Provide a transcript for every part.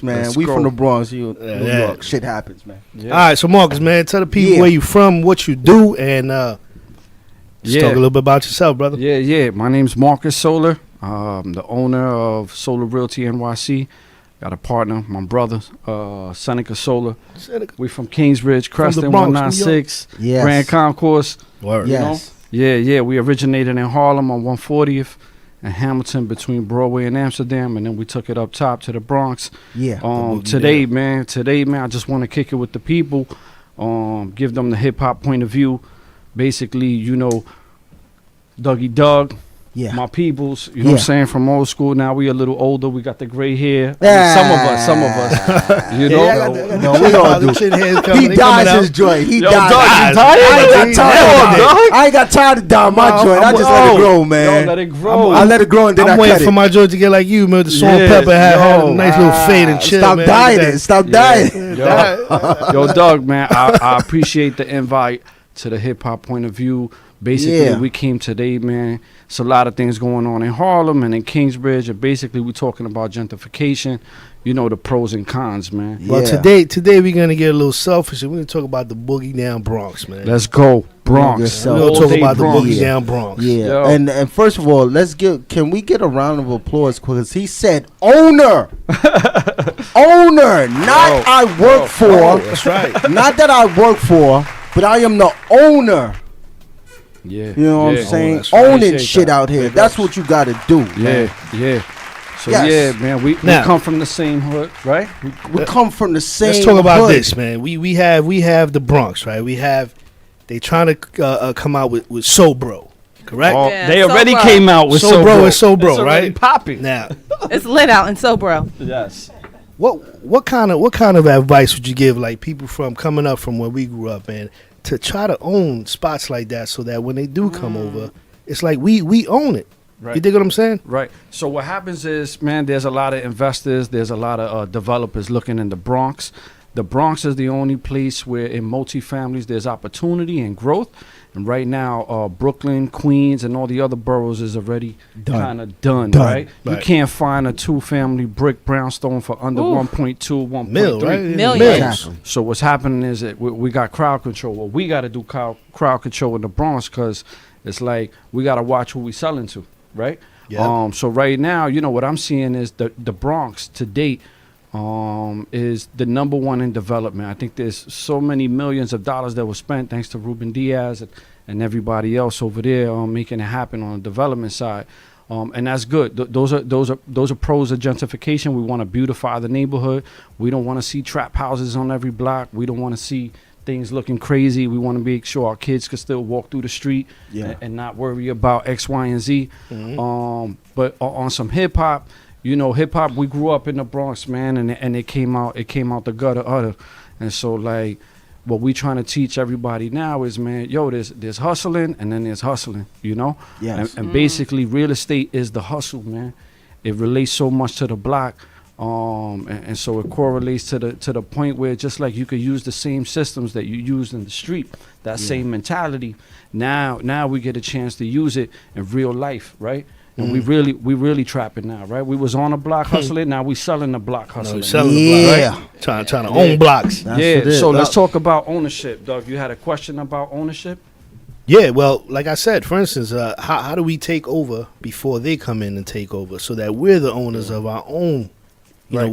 Man, Let's we go. from the Bronx, New York. Shit happens, man. All right, so Marcus, man, tell the people where you from, what you do, and just talk a little bit about yourself, brother. Yeah. My name's Marcus Solar. I'm the owner of Solar Realty NYC. Got a partner, my brother, Seneca Solar. We from Kingsbridge, Creston, Bronx, 196, Yes. Grand Concourse. Word. Yes. Yeah. We originated in Harlem on 140th and Hamilton between Broadway and Amsterdam, and then we took it up top to the Bronx. Yeah. Today, man, I just want to kick it with the people, give them the hip hop point of view. Basically, Dougie Doug, my peoples, you know what I'm saying, from old school. Now we a little older, we got the gray hair. Some of us, you know. No, we all do. He dyes his joint. He dies. I ain't got time to dye my joint. I just let it grow, man. Yo, let it grow. I let it grow and then I'm I waiting cut for it. my joint to get like you, man. The salt and pepper had a nice little fade and chill. Stop man. dyeing it. Stop dyeing. Yo, Doug, man, I appreciate the invite to the hip hop point of view. Basically, we came today, man. It's a lot of things going on in Harlem and in Kingsbridge, and basically we're talking about gentrification. You know, the pros and cons, man. Well, today we're gonna get a little selfish and we're gonna talk about the boogie down Bronx, man. Let's go, Bronx. We're We're gonna talk about Bronx. the boogie down Bronx. Yeah, Yo. and first of all, can we get a round of applause because he said owner, owner, not I work for. That's right. Not that I work for, but I am the owner. Yeah, You know what I'm saying? that's right. Owning Appreciate shit that. out here. Big That's ups. what you got to do. Man. Yeah. So Yes. man, we Now- come from the same hood, right? We come from the same. Let's talk about hood. this, man. We have the Bronx, right? They trying to come out with So Bro, correct? Yeah, They already Sobro. came out with So Bro is So Bro, It's already right? popping. Now, It's lit out in Sobro. Yes. what kind of advice would you give like people from coming up from where we grew up, man, to try to own spots like that so that when they do come over, it's like we own it. Right. You dig what I'm saying? Right. So what happens is, man, there's a lot of investors, there's a lot of developers looking in the Bronx. The Bronx is the only place where in multifamilies there's opportunity and growth. And right now, Brooklyn, Queens, and all the other boroughs is already kind of done, right? You can't find a two-family brick brownstone for under 1.2, 1.3 Mil, right? Million. Exactly. So what's happening is that we got crowd control. Well, we got to do crowd control in the Bronx because it's like we got to watch who we selling to, right? Yeah. So right now, what I'm seeing is the Bronx to date is the number one in development. I think there's so many millions of dollars that were spent thanks to Ruben Diaz and everybody else over there making it happen on the development side. And that's good. Those are pros of gentrification. We want to beautify the neighborhood. We don't want to see trap houses on every block. We don't want to see things looking crazy. We want to make sure our kids can still walk through the street and not worry about X, Y, and Z. But on some hip hop, hip hop, we grew up in the Bronx, man, and it came out the gutter. And so like what we trying to teach everybody now is, man, there's hustling and then there's hustling, Yes. And basically real estate is the hustle, man. It relates so much to the block. And so it correlates to the point where just like you could use the same systems that you used in the street, that same mentality. Now we get a chance to use it in real life, right? And we really trapping now, right? We was on a block hustling, now we selling the block hustling. Selling the block, right? Trying to own blocks. So let's talk about ownership, Doug. You had a question about ownership? Yeah, well, like I said, for instance, how do we take over before they come in and take over so that we're the owners of our own, our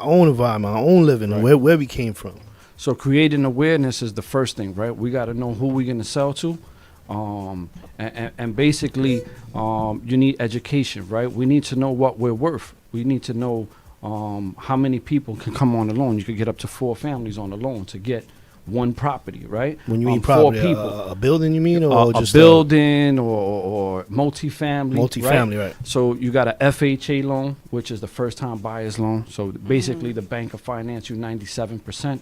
own environment, our own living, where we came from. So creating awareness is the first thing, right? We got to know who we're going to sell to. And basically, you need education, right? We need to know what we're worth. We need to know how many people can come on the loan. You could get up to 4 families on the loan to get one property, right? When you mean 4 property, people. a building, you mean, or just a building or multifamily. Multifamily, right? So you got a FHA loan, which is the first-time buyer's loan. So basically, the bank will finance you 97%.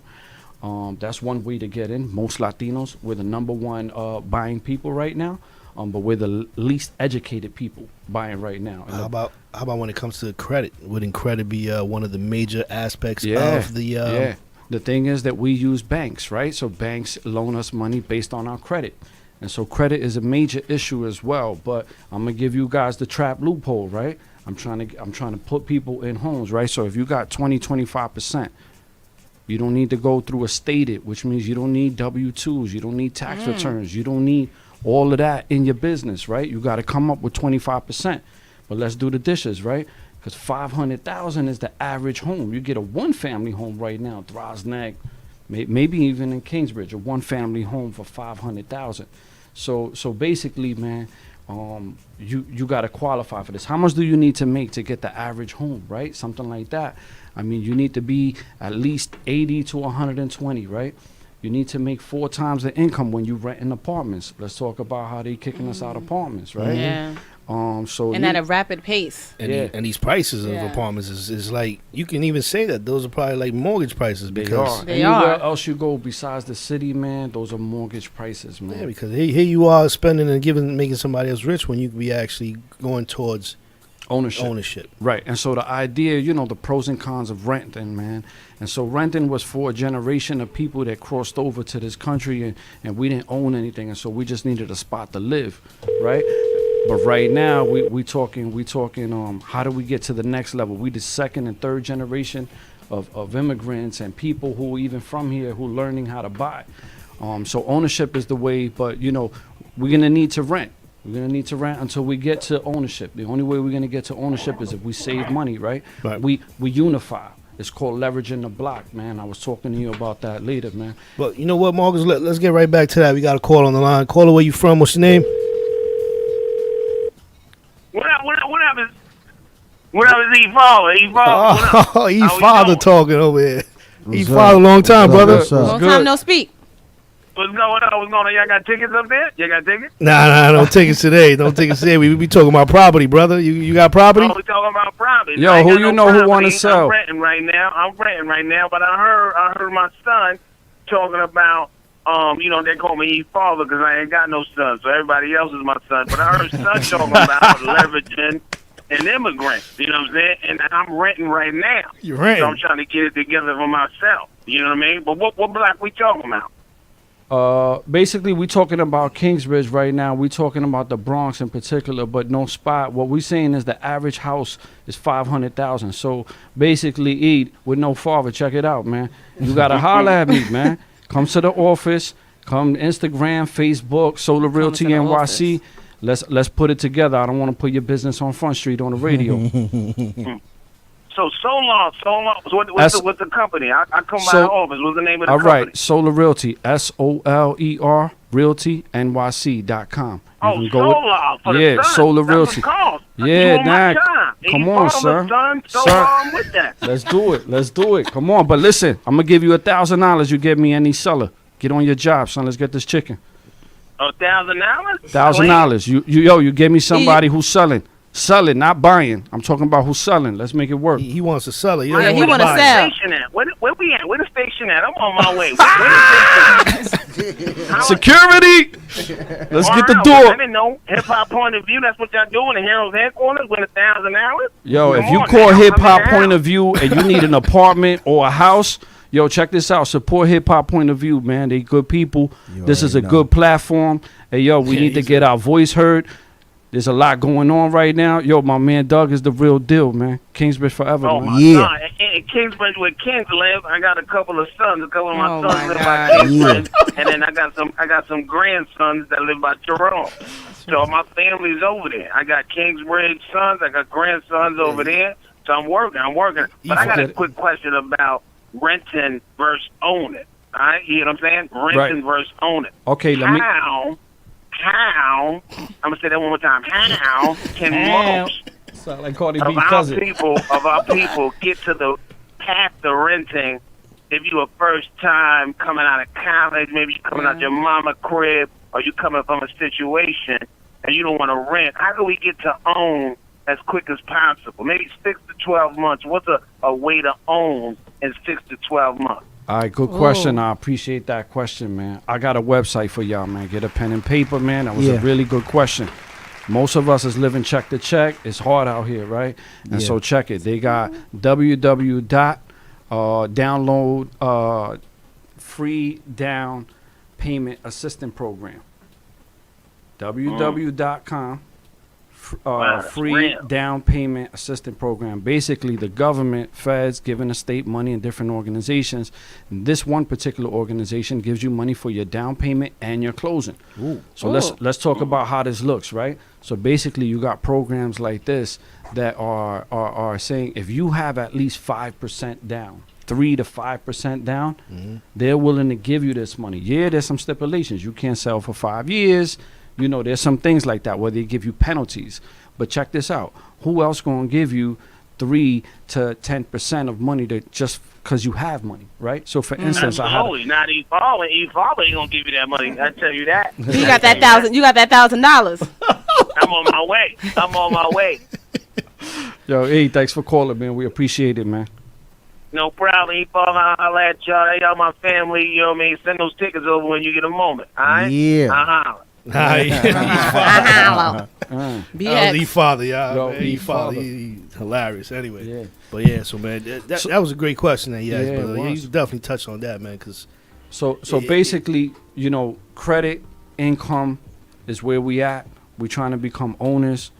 That's one way to get in. Most Latinos, we're the number one buying people right now, but we're the least educated people buying right now. And How about when it comes to credit? Wouldn't credit be one of the major aspects of the? The thing is that we use banks, right? So banks loan us money based on our credit. And so credit is a major issue as well. But I'm going to give you guys the trap loophole, right? I'm trying to put people in homes, right? So if you got 25%, you don't need to go through a stated, which means you don't need W-2s, you don't need tax returns, you don't need all of that in your business, right? You got to come up with 25%. But let's do the dishes, right? Because $500,000 is the average home. You get a one-family home right now, Throsneck, maybe even in Kingsbridge, a one-family home for $500,000. So basically, man, you got to qualify for this. How much do you need to make to get the average home, right? Something like that. I mean, you need to be at least 80 to 120, right? You need to make 4 times the income when you rent in apartments. Let's talk about how they kicking us out of apartments, right? Yeah. So And at a rapid pace. And these prices of apartments is like, you can even say that those are probably like mortgage prices because They anywhere are. else you go besides the city, man, those are mortgage prices, man. yeah, because here you are spending and making somebody else rich when you could be actually going towards ownership. Right. And so the idea, the pros and cons of renting, man. And so renting was for a generation of people that crossed over to this country and we didn't own anything. And so we just needed a spot to live, right? But right now we talking how do we get to the next level? We the second and third generation of immigrants and people who are even from here who learning how to buy. So ownership is the way, but we're gonna need to rent. We're going to need to rent until we get to ownership. The only way we're going to get to ownership is if we save money, right? We unify. It's called leveraging the block, man. I was talking to you about that later, man. Well, you know what, Marcus? Let's get right back to that. We got a call on the line. Caller, where you from? What's your name? What up is E-Father? Oh, E-Father talking over here. E-Father, long time, brother. Long time no speak. What's going on? What's going on? Y'all got tickets up there? You got tickets? Nah, don't take us today. Don't take us today. We be talking about property, brother. You got property? Oh, we talking about property. Yo, who you know who want to sell? I'm renting right now. But I heard my son talking about, they call me E-Father because I ain't got no son, so everybody else is my son. But I heard son talking about leveraging an immigrant. You know what I'm saying? And I'm renting right now. You're renting. So I'm trying to get it together for myself. You know what I mean? But what block we talking about? Basically, we're talking about Kingsbridge right now. We're talking about the Bronx in particular, but no spot. What we're saying is the average house is $500,000. So basically, with no father, check it out, man. You gotta holler at me, man. Come to the office. Come Instagram, Facebook, Solar Realty NYC. Let's put it together. I don't want to put your business on Front Street on the radio. So long. What's the company? I come by the office. What's the name of the company? All right, Solar Realty, SOLER, RealtyNYC.com. Solar for the sun. Solar Realty. Come on, sir. I'm with that. Let's do it. Come on, but listen, I'm gonna give you $1,000. You give me any seller. Get on your job, son. Let's get this chicken. $1,000? $1,000. You give me somebody who's selling. Selling, not buying. I'm talking about who's selling. Let's make it work. He wants to sell it. He want to sell. Where we at? Where the station at? I'm on my way. Where the station? Security! Let's get the door. I didn't know. Hip Hop Point of View, that's what y'all doing in Heroes Headquarters with $1,000? Yo, if you call Hip Hop Point of View and you need an apartment or a house, yo, check this out. Support Hip Hop Point of View, man. They good people. This is a good platform. Hey, yo, we need to get our voice heard. There's a lot going on right now. Yo, my man Doug is the real deal, man. Kingsbridge forever, man. God. In Kingsbridge where Kings live, I got a couple of sons. A couple of my sons live by Kingsbridge. And then I got some grandsons that live by Jerome. So my family's over there. I got Kingsbridge sons. I got grandsons over there. So I'm working. But I got a quick question about renting versus owning. All right? You know what I'm saying? Renting versus owning. Okay, How, I'm going to say that one more time, how can most sound like Cardi of B our cousin. people get to the path to renting if you a first time coming out of college, maybe you coming out your mama crib, or you coming from a situation and you don't want to rent? How do we get to own as quick as possible? Maybe 6 to 12 months. What's a way to own in 6 to 12 months? All right, good question. I appreciate that question, man. I got a website for y'all, man. Get a pen and paper, man. That was a really good question. Most of us is living check to check. It's hard out here, right? And so check it. They got download free down payment assistant program. www.com Wow, that's free real. down payment assistance program. Basically, the government, feds, giving the state money in different organizations. And this one particular organization gives you money for your down payment and your closing. Ooh. So let's talk about how this looks, right? So basically, you got programs like this that are saying if you have at least 5% down, 3 to 5% down, they're willing to give you this money. Yeah, there's some stipulations. You can't sell for 5 years. You know, there's some things like that where they give you penalties. But check this out. Who else going to give you 3 to 10% of money to just because you have money, right? So, for instance, Absolutely. Not E-Fall. E-Fall ain't going to give you that money. I tell you that. You got that $1,000. You got that $1,000. I'm on my way. Yo, hey, thanks for calling, man. We appreciate it, man. No problem. E-Fall, I'll holler at y'all. Y'all my family. You know what I mean? Send those tickets over when you get a moment. All right? Yeah. I'll holler. That was E-Father, y'all. Yo, Man, E-Father. he hilarious. Anyway, Yeah. but yeah, so man, that was a great question that you asked, Yeah, it brother. was. You definitely touched on that, man, because So basically, you know, credit, income is where we at. We're trying to become owners.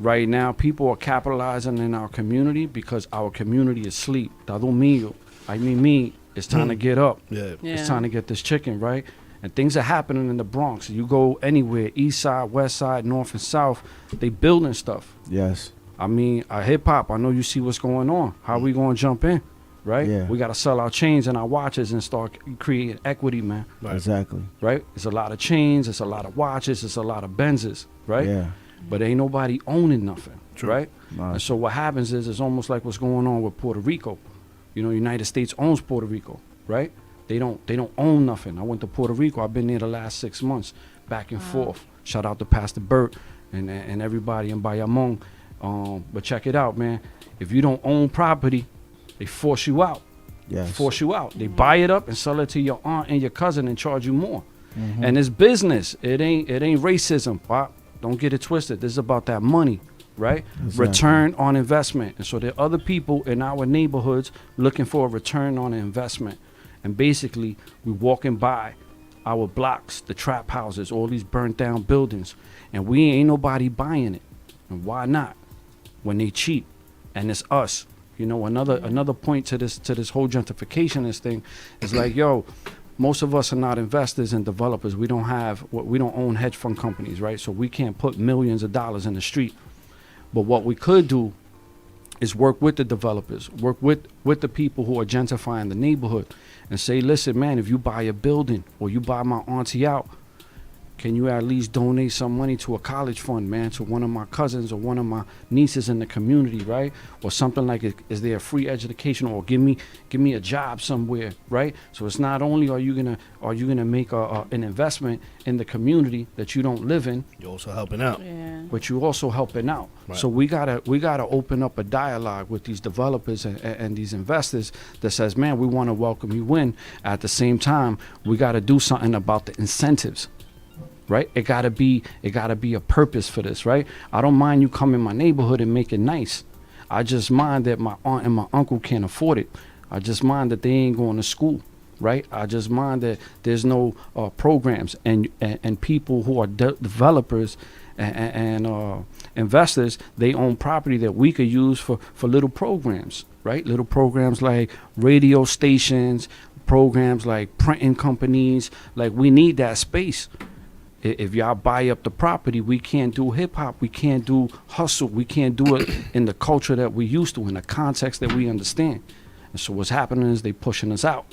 Right now, people are capitalizing in our community because our community is asleep. Dado mío, I mean me, it's time to get up. yeah, It's time to get this chicken, right? And things are happening in the Bronx. You go anywhere, east side, west side, north and south, they building stuff. Yes. I mean, hip hop, I know you see what's going on. How we going to jump in, right? Yeah. We got to sell our chains and our watches and start creating equity, man, Right. Exactly. right? It's a lot of chains, it's a lot of watches, it's a lot of Benzes, right? Yeah. But ain't nobody owning nothing, True. right? Nice. And so what happens is it's almost like what's going on with Puerto Rico. You know, United States owns Puerto Rico, right? They don't own nothing. I went to Puerto Rico. I've been there the last 6 months, back and forth. Shout out to Pastor Burt and everybody in Bayamon. But check it out, man. If you don't own property, they force you out. Yes. Force you out. They buy it up and sell it to your aunt and your cousin and charge you more. And it's business. It ain't racism. Pop. Don't get it twisted. This is about that money, right? Exactly. Return on investment. And so there are other people in our neighborhoods looking for a return on investment. And basically, we walking by our blocks, the trap houses, all these burnt down buildings, and we ain't nobody buying it. And why not? When they cheap, and it's us. You know, another point to this whole gentrification thing is like, yo, most of us are not investors and developers. We don't own hedge fund companies, right? So we can't put millions of dollars in the street. But what we could do is work with the developers, work with the people who are gentrifying the neighborhood and say, listen, man, if you buy a building or you buy my auntie out, can you at least donate some money to a college fund, man, to one of my cousins or one of my nieces in the community, right? Or something like, is there a free education, or give me a job somewhere, right? So it's not only are you gonna make an investment in the community that you don't live in, you're also helping out. Yeah. but you also helping out. Right. So we gotta open up a dialogue with these developers and these investors that says, man, we want to welcome you in. At the same time, we got to do something about the incentives. Right? It gotta be a purpose for this, right? I don't mind you come in my neighborhood and make it nice. I just mind that my aunt and my uncle can't afford it. I just mind that they ain't going to school, right? I just mind that there's no programs and people who are developers and investors, they own property that we could use for little programs, right? Little programs like radio stations, programs like printing companies. Like, we need that space. If y'all buy up the property, we can't do hip hop. We can't do hustle. We can't do it in the culture that we used to, in the context that we understand. And so what's happening is they pushing us out.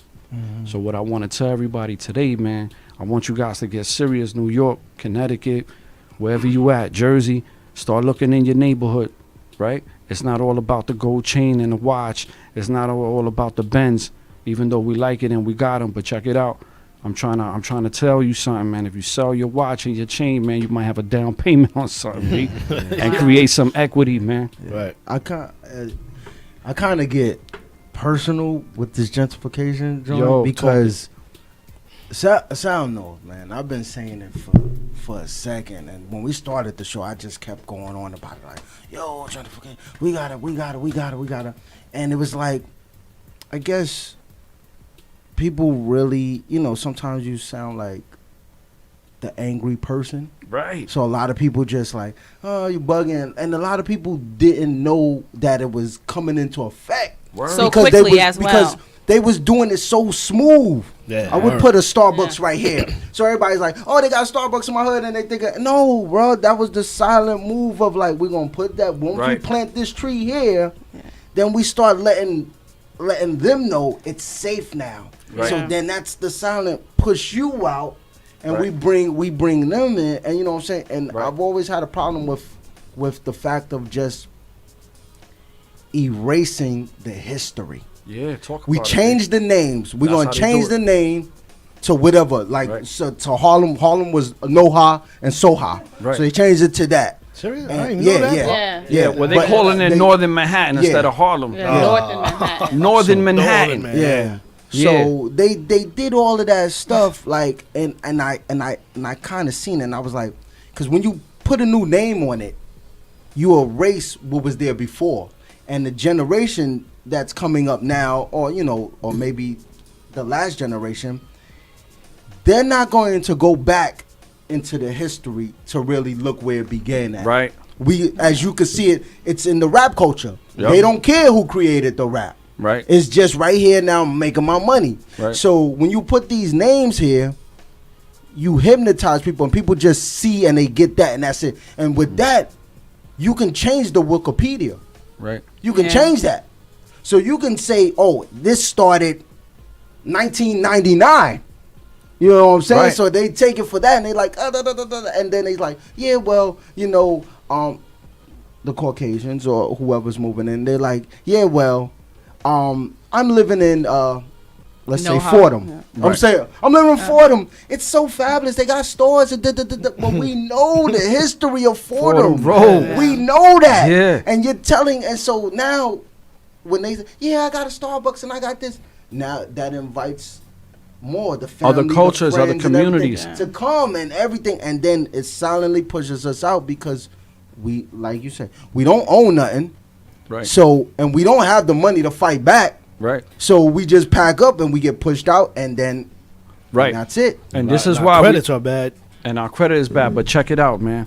So what I want to tell everybody today, man, I want you guys to get serious. New York, Connecticut, wherever you at, Jersey, start looking in your neighborhood, right? It's not all about the gold chain and the watch. It's not all about the Benz, even though we like it and we got them. But check it out. I'm trying to tell you something, man. If you sell your watch and your chain, man, you might have a down payment on something, B, and create some equity, man. Right. I kind of get personal with this gentrification, John, Yo, because sound knows, man. I've been saying it for a second, and when we started the show, I just kept going on about it, like, yo, gentrification, we got it, and it was like, I guess people really, you know, sometimes you sound like the angry person. Right. So a lot of people just like, oh, you bugging, and a lot of people didn't know that it was coming into effect. Word. So Because quickly they was, as well. because they was doing it so smooth. Yeah, I would word. put a Starbucks right here. So everybody's like, oh, they got Starbucks in my hood, and they think, no, bro, that was the silent move of like, we're going to put that, once we Right. plant this tree here, then we start letting them know it's safe now. Right. So Yeah. then that's the silent push you out, and Right. we bring them in, and you know what I'm saying? And Right. I've always had a problem with the fact of just erasing the history. Yeah, talk We about changed the names. We're That's gonna how they change do the it. name to whatever. Like Right. so to Harlem. Harlem was Noha and Soha. Right. So they changed it to that. Serious? I And didn't know that. Yeah. Yeah, well, they but calling it they- Northern Manhattan Yeah. instead of Harlem. Yeah, Northern Manhattan. Northern So, Manhattan. Northern Yeah. Yeah. So they did all of that stuff like and I kind of seen it, and I was like, because when you put a new name on it, you erase what was there before, and the generation that's coming up now, or or maybe the last generation, they're not going to go back into the history to really look where it began at. Right. We, as you can see it, it's in the rap culture. Yep. They don't care who created the rap. Right. It's just right here now, I'm making my money. Right. So when you put these names here, you hypnotize people, and people just see and they get that, and that's it. And with that, you can change the Wikipedia. Right. You can Yeah. change that. So you can say, oh, this started 1999. You know what I'm saying? Right. So they take it for that, and they like, and then they like, yeah, well, the Caucasians or whoever's moving in, they're like, yeah, well, I'm living in, let's say Know-how. Fordham. Yeah. I'm Right. saying, I'm living in Fordham. It's so fabulous. They got stores, and but we know the history of Fordham. Fordham Road. We know that. Yeah. And you're telling, and so now, when they say, yeah, I got a Starbucks and I got this, now that invites more the family, Other cultures, the other friends and everything communities. to come and everything, and then it silently pushes us out because we, like you said, we don't own nothing. Right. So, and we don't have the money to fight back. Right. So we just pack up and we get pushed out, and then Right. that's it. And this is Our why credits are bad. and our credit is bad. But check it out, man.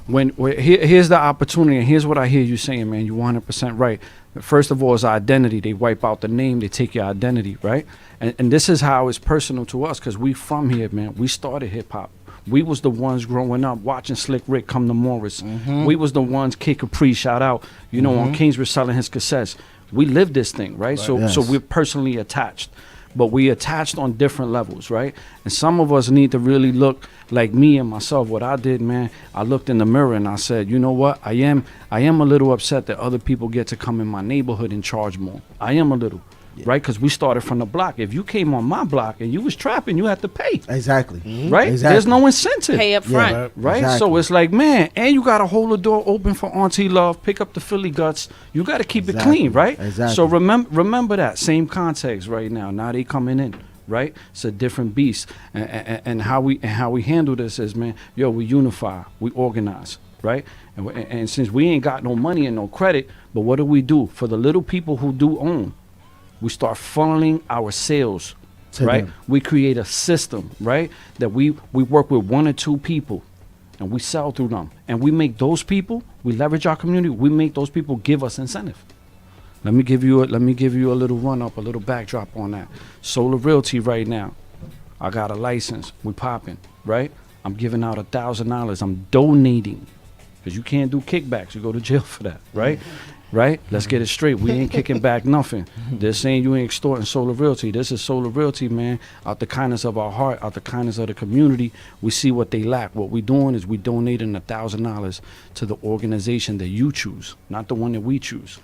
Here's the opportunity, and here's what I hear you saying, man. You're 100% right. First of all, is identity. They wipe out the name. They take your identity, right? And this is how it's personal to us, because we from here, man. We started hip hop. We was the ones growing up watching Slick Rick come to Morris. We was the ones, Kid Capri, shout out, on Kingsbridge selling his cassettes. We lived this thing, right? So Yes. we're personally attached. But we attached on different levels, right? And some of us need to really look like me and myself. What I did, man, I looked in the mirror and I said, you know what? I am a little upset that other people get to come in my neighborhood and charge more. I am a little, right? Because we started from the block. If you came on my block and you was trapping, you had to pay, Exactly. right? Exactly. There's no incentive. Pay up front. right. Right, Exactly. so it's like, man, and you gotta hold the door open for Auntie Love. Pick up the Philly guts. You gotta keep it Exactly. clean, right? Exactly. So remember that same context right now. Now they coming in, right? It's a different beast, and how we handle this is, man, yo, we unify, we organize, right? And since we ain't got no money and no credit, but what do for the little people who do own? We start funneling our sales. To Right, them. we create a system, right, that we work with one or two people, and we sell through them, and we make those people, we leverage our community, we make those people give us incentive. Let me give you a little run up, a little backdrop on that. Solar Realty right now, I got a license, we popping, right? I'm giving out $1,000. I'm donating, because you can't do kickbacks. You go to jail for that, right? Right? Let's get it straight. We ain't kicking back nothing. They're saying you ain't extorting Solar Realty. This is Solar Realty, man. Out the kindness of our heart, out the kindness of the community, we see what they lack. What we doing is we donating $1,000 to the organization that you choose, not the one that we choose.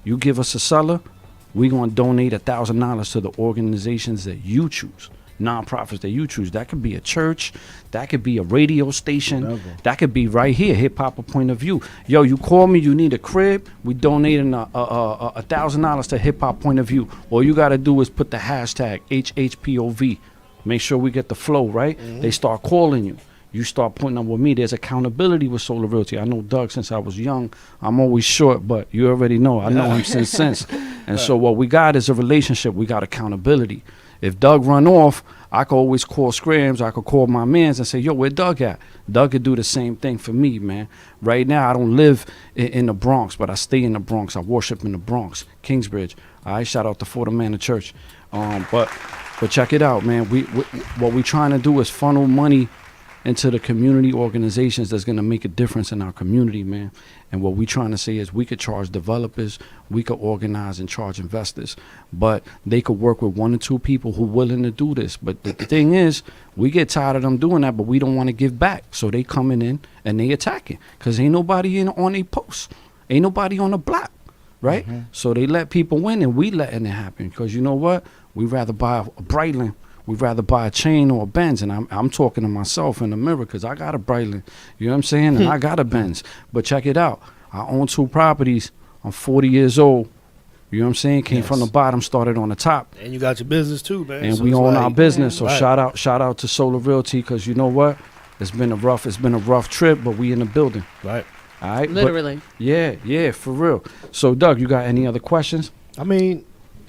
You give us a seller, we gonna donate $1,000 to the organizations that you choose. Nonprofits that you choose. That could be a church, that could be a radio station, Whatever. that could be right here, Hip Hop A Point of View. Yo, you call me, you need a crib, we donating $1,000 to Hip Hop Point of View. All you gotta do is put the hashtag HHPOV. Make sure we get the flow, right? They start calling you. You start putting up with me. There's accountability with Solar Realty. I know Doug since I was young. I'm always short, but you already know. I know him since. And so what we got is a relationship. We got accountability. If Doug run off, I could always call Scrams. I could call my mans and say, yo, where Doug at? Doug could do the same thing for me, man. Right now, I don't live in the Bronx, but I stay in the Bronx. I worship in the Bronx, Kingsbridge. All right, shout out to Fort Amanda Church. But check it out, man. We what we trying to do is funnel money into the community organizations that's going to make a difference in our community, man. And what we trying to say is we could charge developers, we could organize and charge investors, but they could work with 1 or 2 people who willing to do this. But the thing is, we get tired of them doing that, but we don't want to give back. So they coming in and they attacking because ain't nobody on a post. Ain't nobody on the block, right? So they let people win and we letting it happen because you know what? We rather buy a Breitling. We'd rather buy a chain or a Benz, and I'm talking to myself in the mirror because I got a Breitling, you know what I'm saying, and I got a Benz. But check it out, I own 2 properties. I'm 40 years old. You know what I'm saying? Came from the bottom, started on the top. And you got your business too, man. And so we own our business. So right. shout out to Solar Realty because you know what? It's been a rough trip, but we in the building. Right. All right. Literally. But yeah, for real. So Doug, you got any other questions? I mean,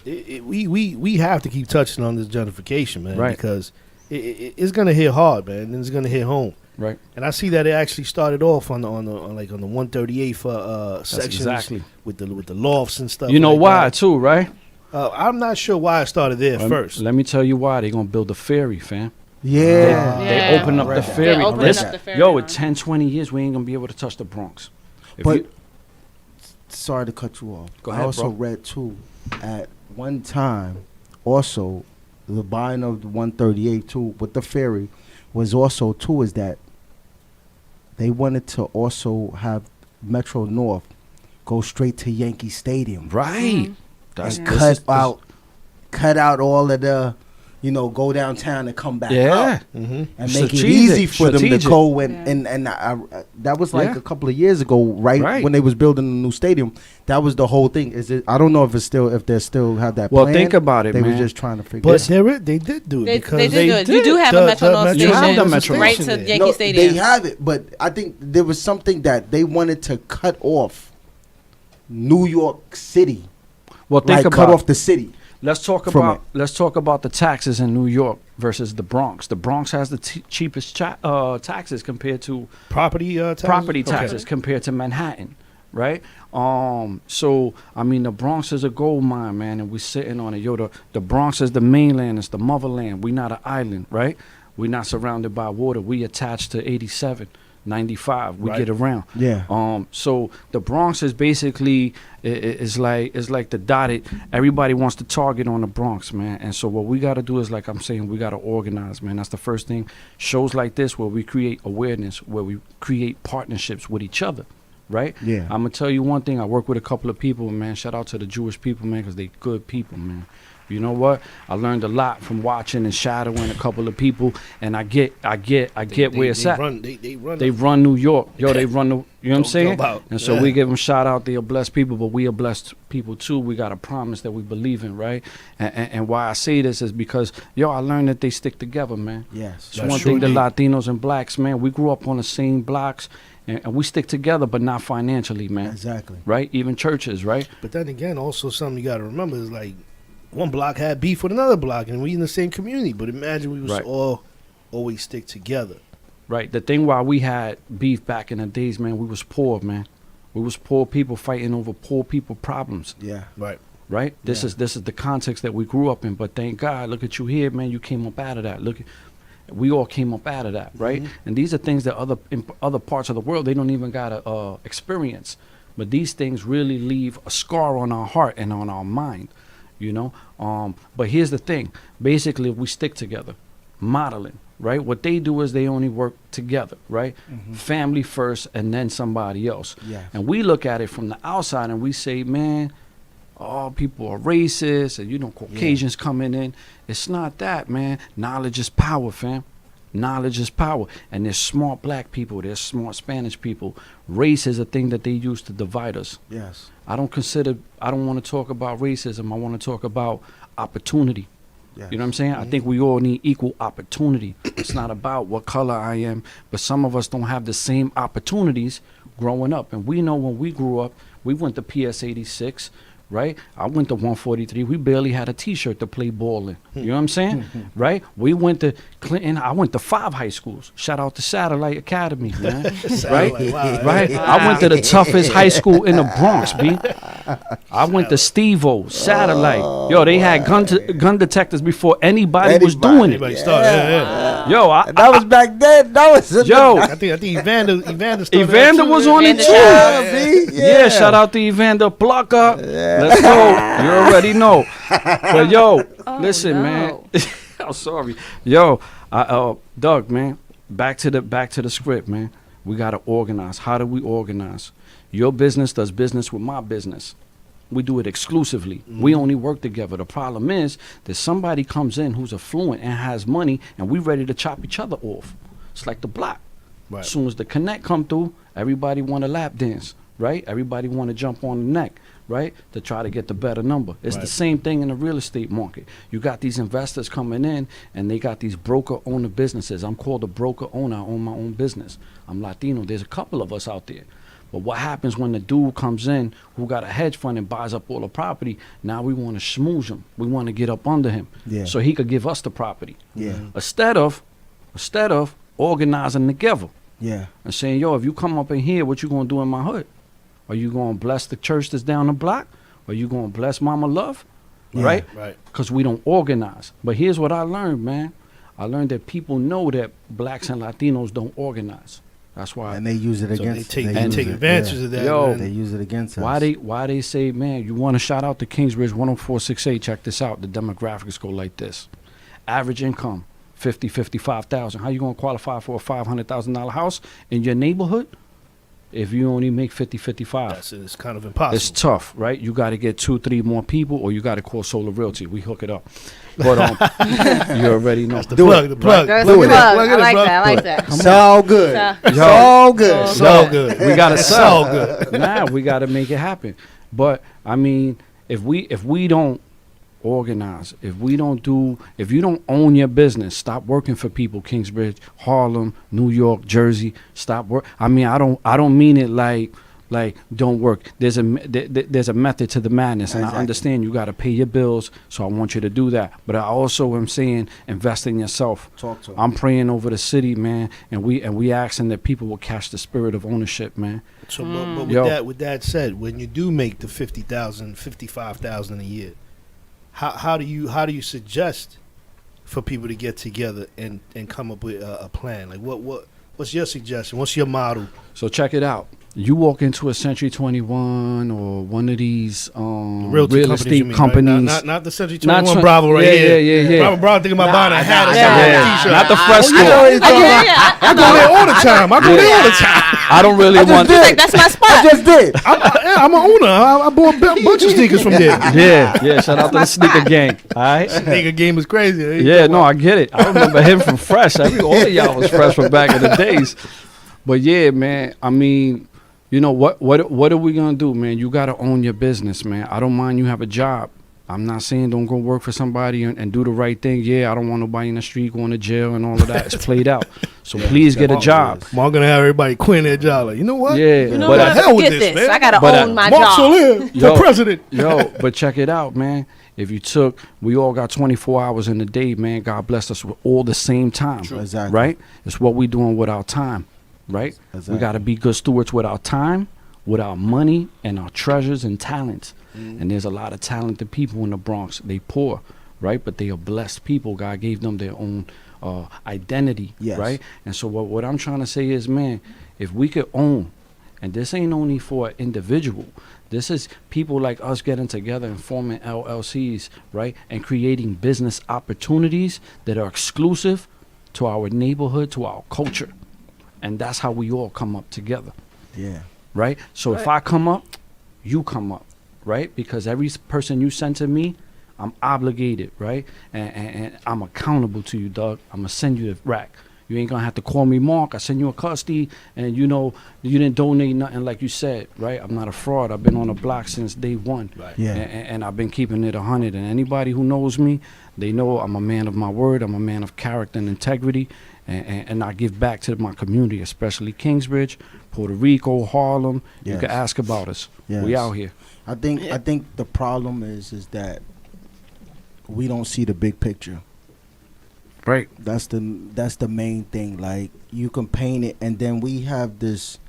we have to keep touching on this gentrification, man, Right. because it's gonna hit hard, man, and it's gonna hit home. Right. And I see that it actually started off on the 138th sections exactly. with the lofts and stuff. You know like why that. too, right? I'm not sure why it started there first. Let me tell you why. They're going to build a ferry, fam. Yeah. They open up the ferry. They're opening up the ferry Yo, line. in 10, 20 years, we ain't going to be able to touch the Bronx. But sorry to cut you off. Go I ahead, also bro. read too at one time also the buying of the 138 too with the ferry was also too is that they wanted to also have Metro North go straight to Yankee Stadium. Right. That's And this cut out all of the, go downtown and come back Yeah. up and make it Strategic. easy for them to Strategic. go and that was like Yeah. a couple of years ago, right when they was building the new stadium. That was the whole thing. I don't know if they still have that. Well, plan. think about it, They man. were just trying to figure. But it they did do it They because did do it. You do have the- a Metro the North Metro You have station the Metro right station to there. Yankee No, Stadium. they have it, but I think there was something that they wanted to cut off New York City, Well, think like about cut off the city. Let's talk from about the taxes in New York versus the Bronx. The Bronx has the cheapest taxes compared to property taxes? property Okay. taxes compared to Manhattan, right? So I mean, the Bronx is a gold mine, man, and we're sitting on it. Yo, the Bronx is the mainland, it's the motherland. We're not an island, right? We're not surrounded by water. We attached to 87, 95. We Right. get around. Yeah. So the Bronx is basically is like the dotted. Everybody wants to target on the Bronx, man. And so what we got to do is, like I'm saying, we got to organize, man. That's the first thing. Shows like this where we create awareness, where we create partnerships with each other, right? Yeah. I'm gonna tell you one thing. I work with a couple of people, man. Shout out to the Jewish people, man, because they good people, man. You know what? I learned a lot from watching and shadowing a couple of people, and I get where it's at. They run New York. Yo, they run the, you know what I'm saying? And so we give them shout out. They are blessed people, but we are blessed people too. We got a promise that we believe in, right? And why I say this is because, yo, I learned that they stick together, man. Yes. It's one thing, the Latinos and blacks, man, we grew up on the same blocks, and we stick together, but not financially, man. Exactly. Right? Even churches, right? But then again, also something you got to remember is like one block had beef with another block, and we in the same community. But imagine we was Right. all always stick together. Right. The thing why we had beef back in the days, man, we was poor, man. We was poor people fighting over poor people problems. Yeah. Right. Right. This Yeah. is the context that we grew up in. But thank God, look at you here, man. You came up out of that. We all came up out of that, right? And these are things that in other parts of the world they don't even gotta experience. But these things really leave a scar on our heart and on our mind, you know. But here's the thing: basically, if we stick together, modeling, right? What they do is they only work together, right? Family first, and then somebody else. Yes. And we look at it from the outside, and we say, man, all people are racist, and Caucasians coming in. It's not that, man. Knowledge is power, fam. Knowledge is power. And there's smart black people, there's smart Spanish people. Race is a thing that they use to divide us. Yes. I don't want to talk about racism. I want to talk about opportunity. Yes. You know what I'm saying? I think we all need equal opportunity. It's not about what color I am, but some of us don't have the same opportunities growing up. And we know when we grew up, we went to PS 86. right? I went to 143. We barely had a T-shirt to play ball in. You know what I'm saying? Right? We went to Clinton. I went to 5 high schools. Shout out to Satellite Academy, man. Right? Wow. Right? I went to the toughest high school in the Bronx, B. I went to Steve-O, Satellite. Yo, they had gun detectors before anybody was doing it. Everybody started. Yeah. Yo, That was back then. That was yo, I think Evander started. Evander was on it Evander too. Yeah, shout out to Evander Plucker. Let's go. You already know. But yo, listen, man. I'm sorry. Yo, Doug, man. Back to the script, man. We gotta organize. How do we organize? Your business does business with my business. We do it exclusively. We only work together. The problem is that somebody comes in who's affluent and has money, and we ready to chop each other off. It's like the block. Right. As soon as the connect come through, everybody want to lap dance, right? Everybody want to jump on the neck, right? To try to get the better number. It's the same thing in the real estate market. You got these investors coming in, and they got these broker owner businesses. I'm called a broker owner. I own my own business. I'm Latino. There's a couple of us out there. But what happens when the dude comes in who got a hedge fund and buys up all the property? Now we want to schmooze him. We want to get up under him so he could give us the property. Yeah. Instead of organizing together. Yeah. And saying, yo, if you come up in here, what you gonna do in my hood? Are you gonna bless the church that's down the block? Are you gonna bless Mama Love? Right? Right. Because we don't organize. But here's what I learned, man. I learned that people know that blacks and Latinos don't organize. That's why. And they use it So against. they take advantage of that. Yo, man. They use it against us. Why they say, man, you want to shout out to Kingsbridge 10468. Check this out. The demographics go like this. Average income, 50, 55,000. How you going to qualify for a $500,000 house in your neighborhood if you only make 50, 55? It's kind of impossible. It's tough, right? You got to get 2, 3 more people, or you got to call Solar Realty. We hook it up. But you already know. The plug. That's Plug a it in, plug. plug it I in, like bro. that. I like that. It's all good. It's all good. It's all good. We got to It's sell. all good. Nah, we got to make it happen. But I mean, if we don't organize, if you don't own your business, stop working for people. Kingsbridge, Harlem, New York, Jersey, stop work. I mean, I don't mean it like don't work. There's a method to the madness, and I understand you got to pay your bills, so I want you to do that. But I also am saying invest in yourself. Talk to 'em. I'm praying over the city, man, and we asking that people will catch the spirit of ownership, man. So, but with that said, when you do make the 50,000, 55,000 a year, how do you suggest for people to get together and come up with a plan? Like what's your suggestion? What's your model? So check it out. You walk into a Century 21 or one of these Realty real companies, you estate mean, companies. right? Not the Century Not 21 tw- Bravo right here. Yeah. Bravo thinking about buying a hat or Yeah. something. Not the fresh You know store. what he's talking about. I go there all the time. I don't really want. Like, that's my spot. I just did. I'm an owner. I bought a bunch of sneakers from there. Yeah. Shout out to the sneaker gang. All right. Sneaker game is crazy. Yeah, no, I get it. I remember him from Fresh. All of y'all was Fresh from back in the days. But yeah, man. I mean, you know what are we gonna do, man? You gotta own your business, man. I don't mind you have a job. I'm not saying don't go work for somebody and do the right thing. Yeah, I don't want nobody in the street going to jail and all of that. It's played out. So please get a job. Mark gonna have everybody quitting their job. Like, you know what? Yeah, You know but what? hell with Forget this, this. man. I gotta But, own my Mark job. Soler Yo. for president. But check it out, man. If you we all got 24 hours in the day, man. God bless us with all the same time. Exactly. Right? It's what we doing with our time. Right? Exactly. We got to be good stewards with our time, with our money, and our treasures and talents. And there's a lot of talented people in the Bronx. They poor, right? But they are blessed people. God gave them their own identity, Yes. right? And so what I'm trying to say is, man, if we could own, and this ain't only for an individual. This is people like us getting together and forming LLCs, right? And creating business opportunities that are exclusive to our neighborhood, to our culture. And that's how we all come up together, Yeah. right? So if I come up, you come up, right? Because every person you send to me, I'm obligated, right? And I'm accountable to you, Doug. I'm going to send you the rack. You ain't gonna have to call me Mark. I send you a custody, and you know you didn't donate nothing, like you said, right? I'm not a fraud. I've been on the block since day one, Right. Yeah. and I've been keeping it 100. And anybody who knows me, they know I'm a man of my word. I'm a man of character and integrity, and I give back to my community, especially Kingsbridge, Puerto Rico, Harlem. You Yes. can ask about us. Yes. We out here. I think the problem is that we don't see the big picture. Right. That's the main thing. Like, you can paint it, and then we have this,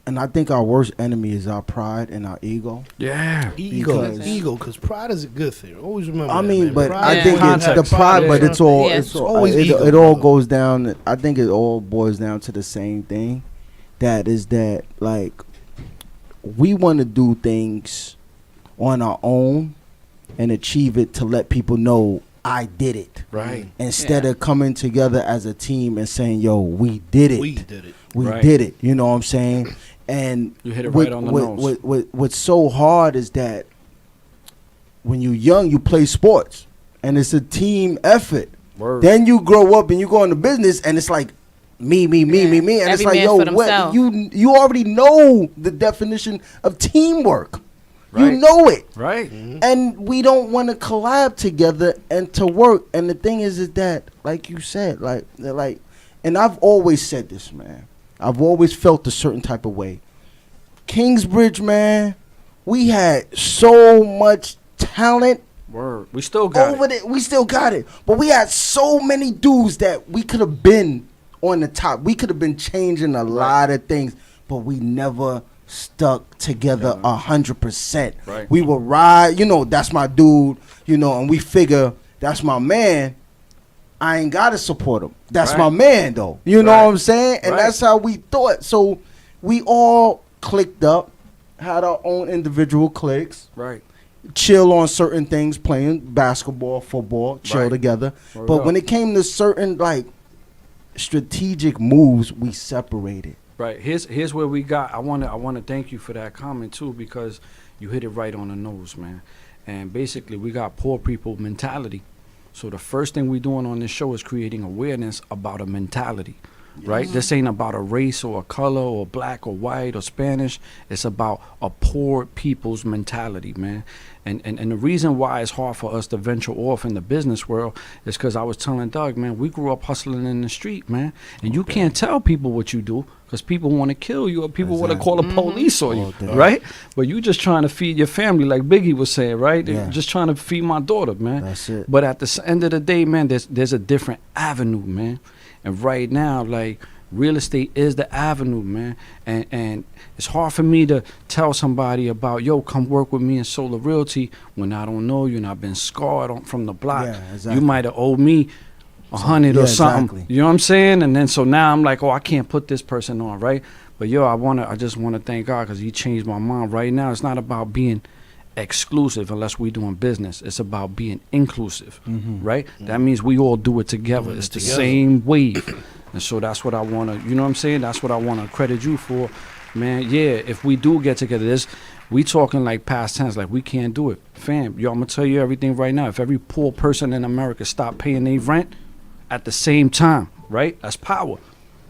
and I think our worst enemy is our pride and our ego. Yeah. Ego, because pride is a good thing. Always remember. I that, mean, man. but Pride I think is it's not the pride, but it's all Yeah. it's all, always ego, it all brother. goes down. I think it all boils down to the same thing. That is that, like, we want to do things on our own and achieve it to let people know I did it. Right. Instead Yeah. of coming together as a team and saying, yo, we did it. We did it. We Right. did it. You know what I'm saying? And You hit it right on the nose. what's so hard is that when you're young, you play sports, and it's a team effort. Word. Then you grow up and you go into business, and it's like me, and Every it's like, man yo, for themselves. you already know the definition of teamwork. You Right. know it. Right. And we don't want to collab together and to work. And the thing is that, like you said, like, and I've always said this, man. I've always felt a certain type of way. Kingsbridge, man, we had so much talent Word. We still got over it. there. We still got it, but we had so many dudes that we could have been on the top. We could have been changing a lot of things, but we never stuck together 100%. Right. We would ride, that's my dude, and we figure that's my man. I ain't gotta support him. That's Right. my man, though. You know Right. what I'm saying? And Right. that's how we thought. So we all clicked up, had our own individual cliques, Right. chill on certain things, playing basketball, football, chill Right. together. Word But up. when it came to certain, like, strategic moves, we separated. Right. Here's where we got. I wanna thank you for that comment too, because you hit it right on the nose, man. And basically, we got poor people mentality. So the first thing we're doing on this show is creating awareness about a mentality, right? This ain't about a race or a color or black or white or Spanish. It's about a poor people's mentality, man. And the reason why it's hard for us to venture off in the business world is because I was telling Doug, man, we grew up hustling in the street, man. And you can't tell people what you do because people want to kill you or people want to call the police on you, All day. right? But you just trying to feed your family, like Biggie was saying, right? Yeah. Just trying to feed my daughter, man. That's it. But at the end of the day, man, there's a different avenue, man. And right now, like, real estate is the avenue, man. And it's hard for me to tell somebody about, yo, come work with me in Solar Realty when I don't know you and I've been scarred from the block. Yeah, exactly. You might have owed me 100 or Yeah, something. exactly. You know what I'm saying? And then so now I'm like, oh, I can't put this person on, right? But yo, I just want to thank God because He changed my mind. Right now, it's not about being exclusive unless we're doing business. It's about being inclusive, right? That means we all do it together. Doing it It's the together. same wave. And so that's what I want to, you know what I'm saying? That's what I want to credit you for. Man, yeah, if we do get together, we talking like past tense, like we can't do it. Fam, yo, I'm going to tell you everything right now. If every poor person in America stop paying their rent at the same time, right? That's power.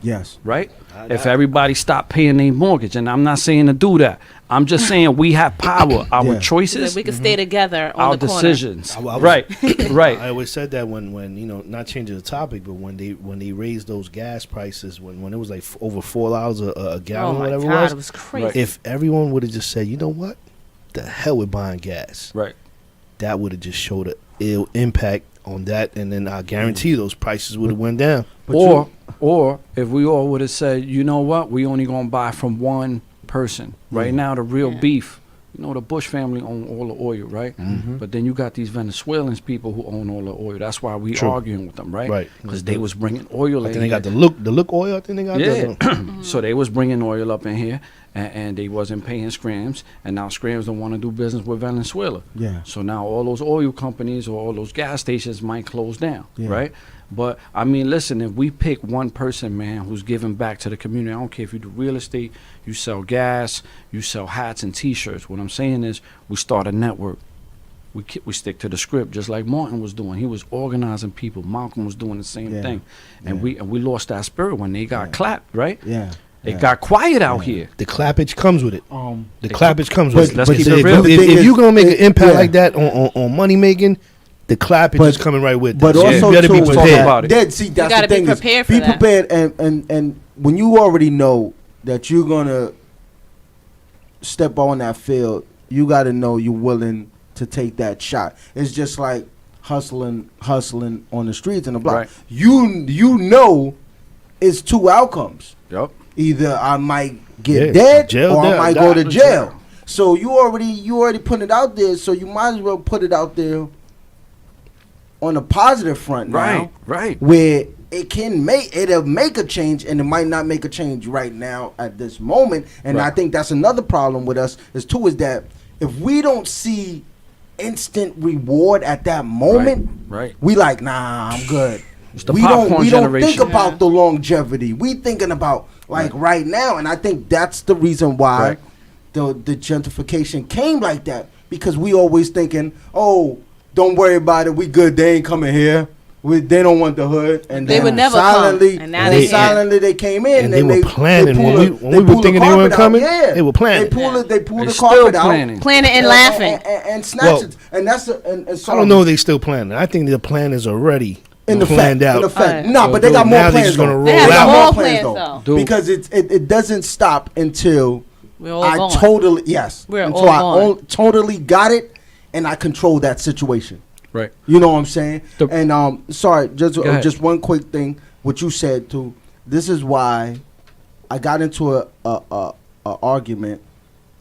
Yes. Right? If everybody stopped paying their mortgage, and I'm not saying to do that. I'm just saying we have power. Our Yeah. So choices, we can stay together on our the corner. decisions. I was- Right, right. I always said that when not changing the topic, but when they raised those gas prices, when it was like over $4 a Oh gallon, my whatever God, it it was. was crazy. Right. If everyone would have just said, you know what, the hell with buying gas, Right. that would have just showed a ill impact on that, and then I guarantee those prices would have went down. But Or if we all would have said, you know what, we only gonna buy from one person. Right now, the real Yeah. beef. You know, the Bush family own all the oil, right? But then you got these Venezuelans people who own all the oil. That's why we True. arguing with them, right? Right. Because they was bringing oil I in think they here. got the look oil. I think they got Yeah. the, So they was bringing oil up in here, and they wasn't paying Scrams, and now Scrams don't want to do business with Venezuela. Yeah. So now all those oil companies or all those gas stations might close down, Yeah. right? But I mean, listen, if we pick one person, man, who's giving back to the community, I don't care if you do real estate, you sell gas, you sell hats and T-shirts. What I'm saying is, we start a network. we stick to the script, just like Martin was doing. He was organizing people. Malcolm was doing the same thing, and we lost that spirit when they got clapped, right? Yeah. It got quiet out here. The clappage comes with it. The clappage comes but with it. let's But keep it real. if you're gonna make an impact like that on money making, the clappage is coming right with it. But So also, you better be too, prepared. about it. See, that's gotta the be thing. Is prepared for be that. prepared, and when you already know that you're gonna step on that field, you got to know you're willing to take that shot. It's just like hustling on the streets and the block. Right. You know, it's two outcomes. Yep. Either I might get Yeah, dead jail, or I dead, might die. go to jail. So you already put it out there. So you might as well put it out there on the positive front now, Right. where it'll make a change, and it might not make a change right now at this moment. And Right. I think that's another problem with us is that if we don't see instant reward at that moment, Right. we like, nah, I'm good. It's the we popcorn don't think generation. about the longevity. We thinking about right now, and I think that's the reason why the gentrification came like that, because we always thinking, oh, don't worry about it, we good. They ain't coming here. They don't want the hood, and They then would never silently, come, and now they silently they came in, And they were planning. When we were pull the thinking they weren't carpet out. coming, Yeah. they were planning. They pull They the still carpet out, planning. Planning and laughing. and snatch it. And that's so I don't know if they still planning. I think the plan is already in the planned fact, out. in the fact. Right. No, So but they got more now they plans. just gonna though. roll They have out. more more plans, plans though. Dude. because it doesn't stop until We're all I going. We're until all I going. totally got it and I control that situation. Right. You know what I'm saying? The- And sorry, Go ahead. just one quick thing. What you said too. This is why I got into a argument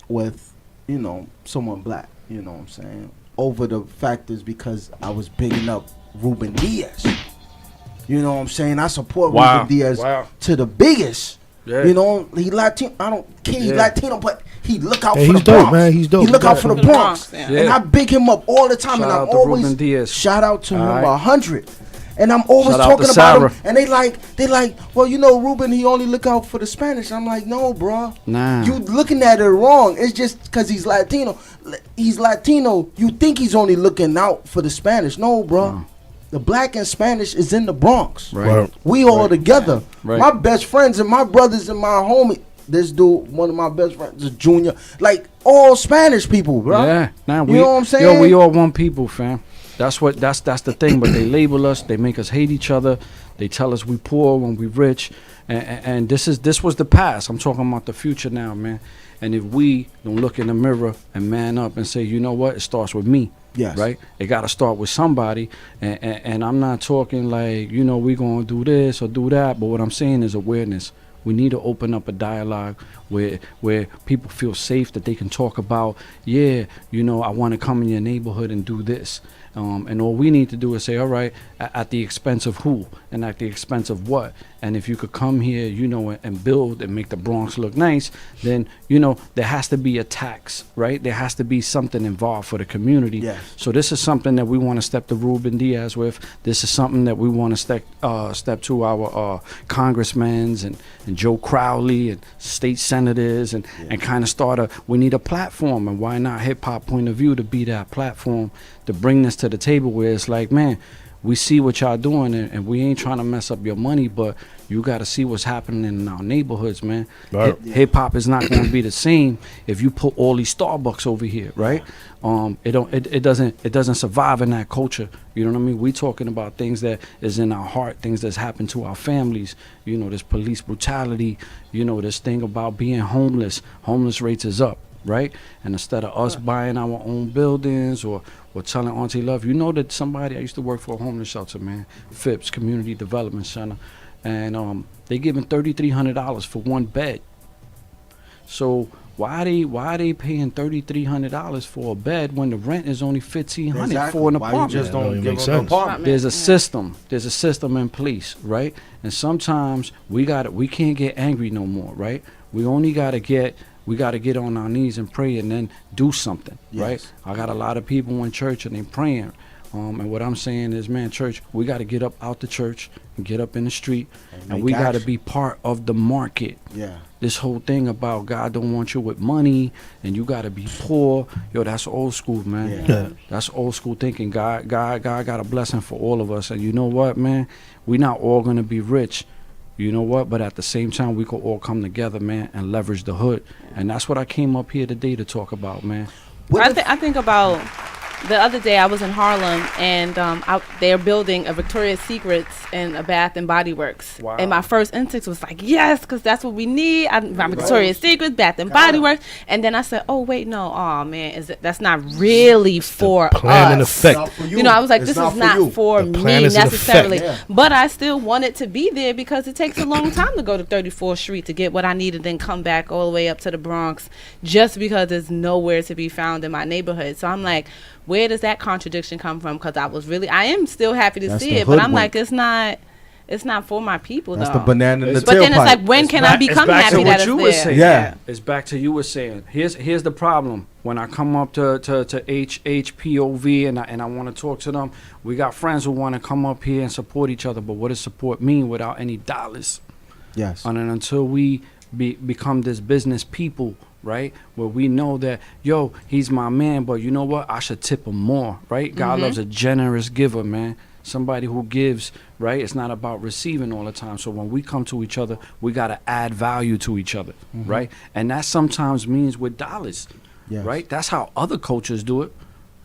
with someone black. You know what I'm saying? Over the fact is because I was bigging up Ruben Diaz. You know what I'm saying? I support Wow. Ruben Diaz Wow. to the biggest. Yeah. You know, he Latino. I don't care. He's Yeah. Latino, but he look out Hey, for the he's dope, Bronx. man. He's dope. He look out for the For the Bronx. Bronx, yeah. And I big him up all the time. Shout and out I'm to always Ruben Diaz. shout out to him All right. 100. And I'm always Shout out talking to about Sarah. him. And they like, well, Ruben, he only look out for the Spanish. I'm like, no, bro. Nah. You looking at it wrong. It's just because he's Latino. He's Latino. You think he's only looking out for the Spanish. No, bro. The black and Spanish is in the Bronx. Right. Well, We all together. Right. My best friends and my brothers and my homie. This dude, one of my best friends, is Junior. Like all Spanish people, bro. Yeah. Nah, You know what I'm saying? Yo, we all one people, fam. That's the thing. But they label us. They make us hate each other. They tell us we poor when we rich. And this was the past. I'm talking about the future now, man. And if we don't look in the mirror and man up and say, you know what, it starts with me. Yes. Right? It got to start with somebody. And I'm not talking like, we're going to do this or do that. But what I'm saying is awareness. We need to open up a dialogue where people feel safe, that they can talk about, I want to come in your neighborhood and do this. And all we need to do is say, all right, at the expense of who and at the expense of what? And if you could come here, and build and make the Bronx look nice, then, there has to be a tax, right? There has to be something involved for the community. Yes. So this is something that we want to step to Ruben Diaz with. This is something that we want to step to our congressmen and Joe Crowley and state senators and kind of we need a platform. And why not Hip Hop Point of View to be that platform to bring this to the table where it's like, man, we see what y'all doing and we ain't trying to mess up your money, but you got to see what's happening in our neighborhoods, man. Right. Hip hop is not going to be the same if you put all these Starbucks over here, right? It doesn't survive in that culture. You know what I mean? We talking about things that is in our heart, things that's happened to our families. This police brutality. This thing about being homeless. Homeless rates is up. Right? And instead of us buying our own buildings or telling Auntie Love, that somebody, I used to work for a homeless shelter, man, Phipps Community Development Center, and they giving $3,300 for one bed. So why are they paying $3,300 for a bed when the rent is only $1,500 for an Why apartment? you just That don't don't give make us sense. an apartment? There's a system. There's a system in place, right? And sometimes we can't get angry no more, right? We got to get on our knees and pray and then do something, right? Yes. I got a lot of people in church and they praying. And what I'm saying is, man, church, we got to get up out the church and get up in the street, and we got to be part of the market. Yeah. This whole thing about God don't want you with money and you got to be poor, yo, that's old school, man. Yeah. That's old school thinking. God got a blessing for all of us, and you know what, man? We're not all gonna be rich. You know what? But at the same time, we could all come together, man, and leverage the hood. And that's what I came up here today to talk about, man. I think about the other day I was in Harlem, and they're building a Victoria's Secrets and a Bath and Body Works. Wow. And my first instinct was like, yes, because that's what we need. Victoria's Secrets, Bath and Body Works. And then I said, oh, wait, no. Oh, man, that's not really for plan and us. effect. You know, I was like, this is not for me necessarily. Yeah. But I still wanted to be there because it takes a long time to go to 34th Street to get what I need and then come back all the way up to the Bronx just because there's nowhere to be found in my neighborhood. So I'm like, where does that contradiction come from? Because I am still happy to see it, but I'm like, it's not for my people, That's though. the banana in the tailpipe. But then it's like, when can I become happy that it's there? Yeah. It's back to you were saying. Here's the problem. When I come up to HPOV and I want to talk to them, we got friends who want to come up here and support each other. But what does support mean without any dollars? Yes. And then until we become this business people, right, where we know that, yo, he's my man, but you know what, I should tip him more, right? God loves a generous giver, man. Somebody who gives, right? It's not about receiving all the time. So when we come to each other, we got to add value to each other, right? And that sometimes means with dollars, right? That's how other cultures do it,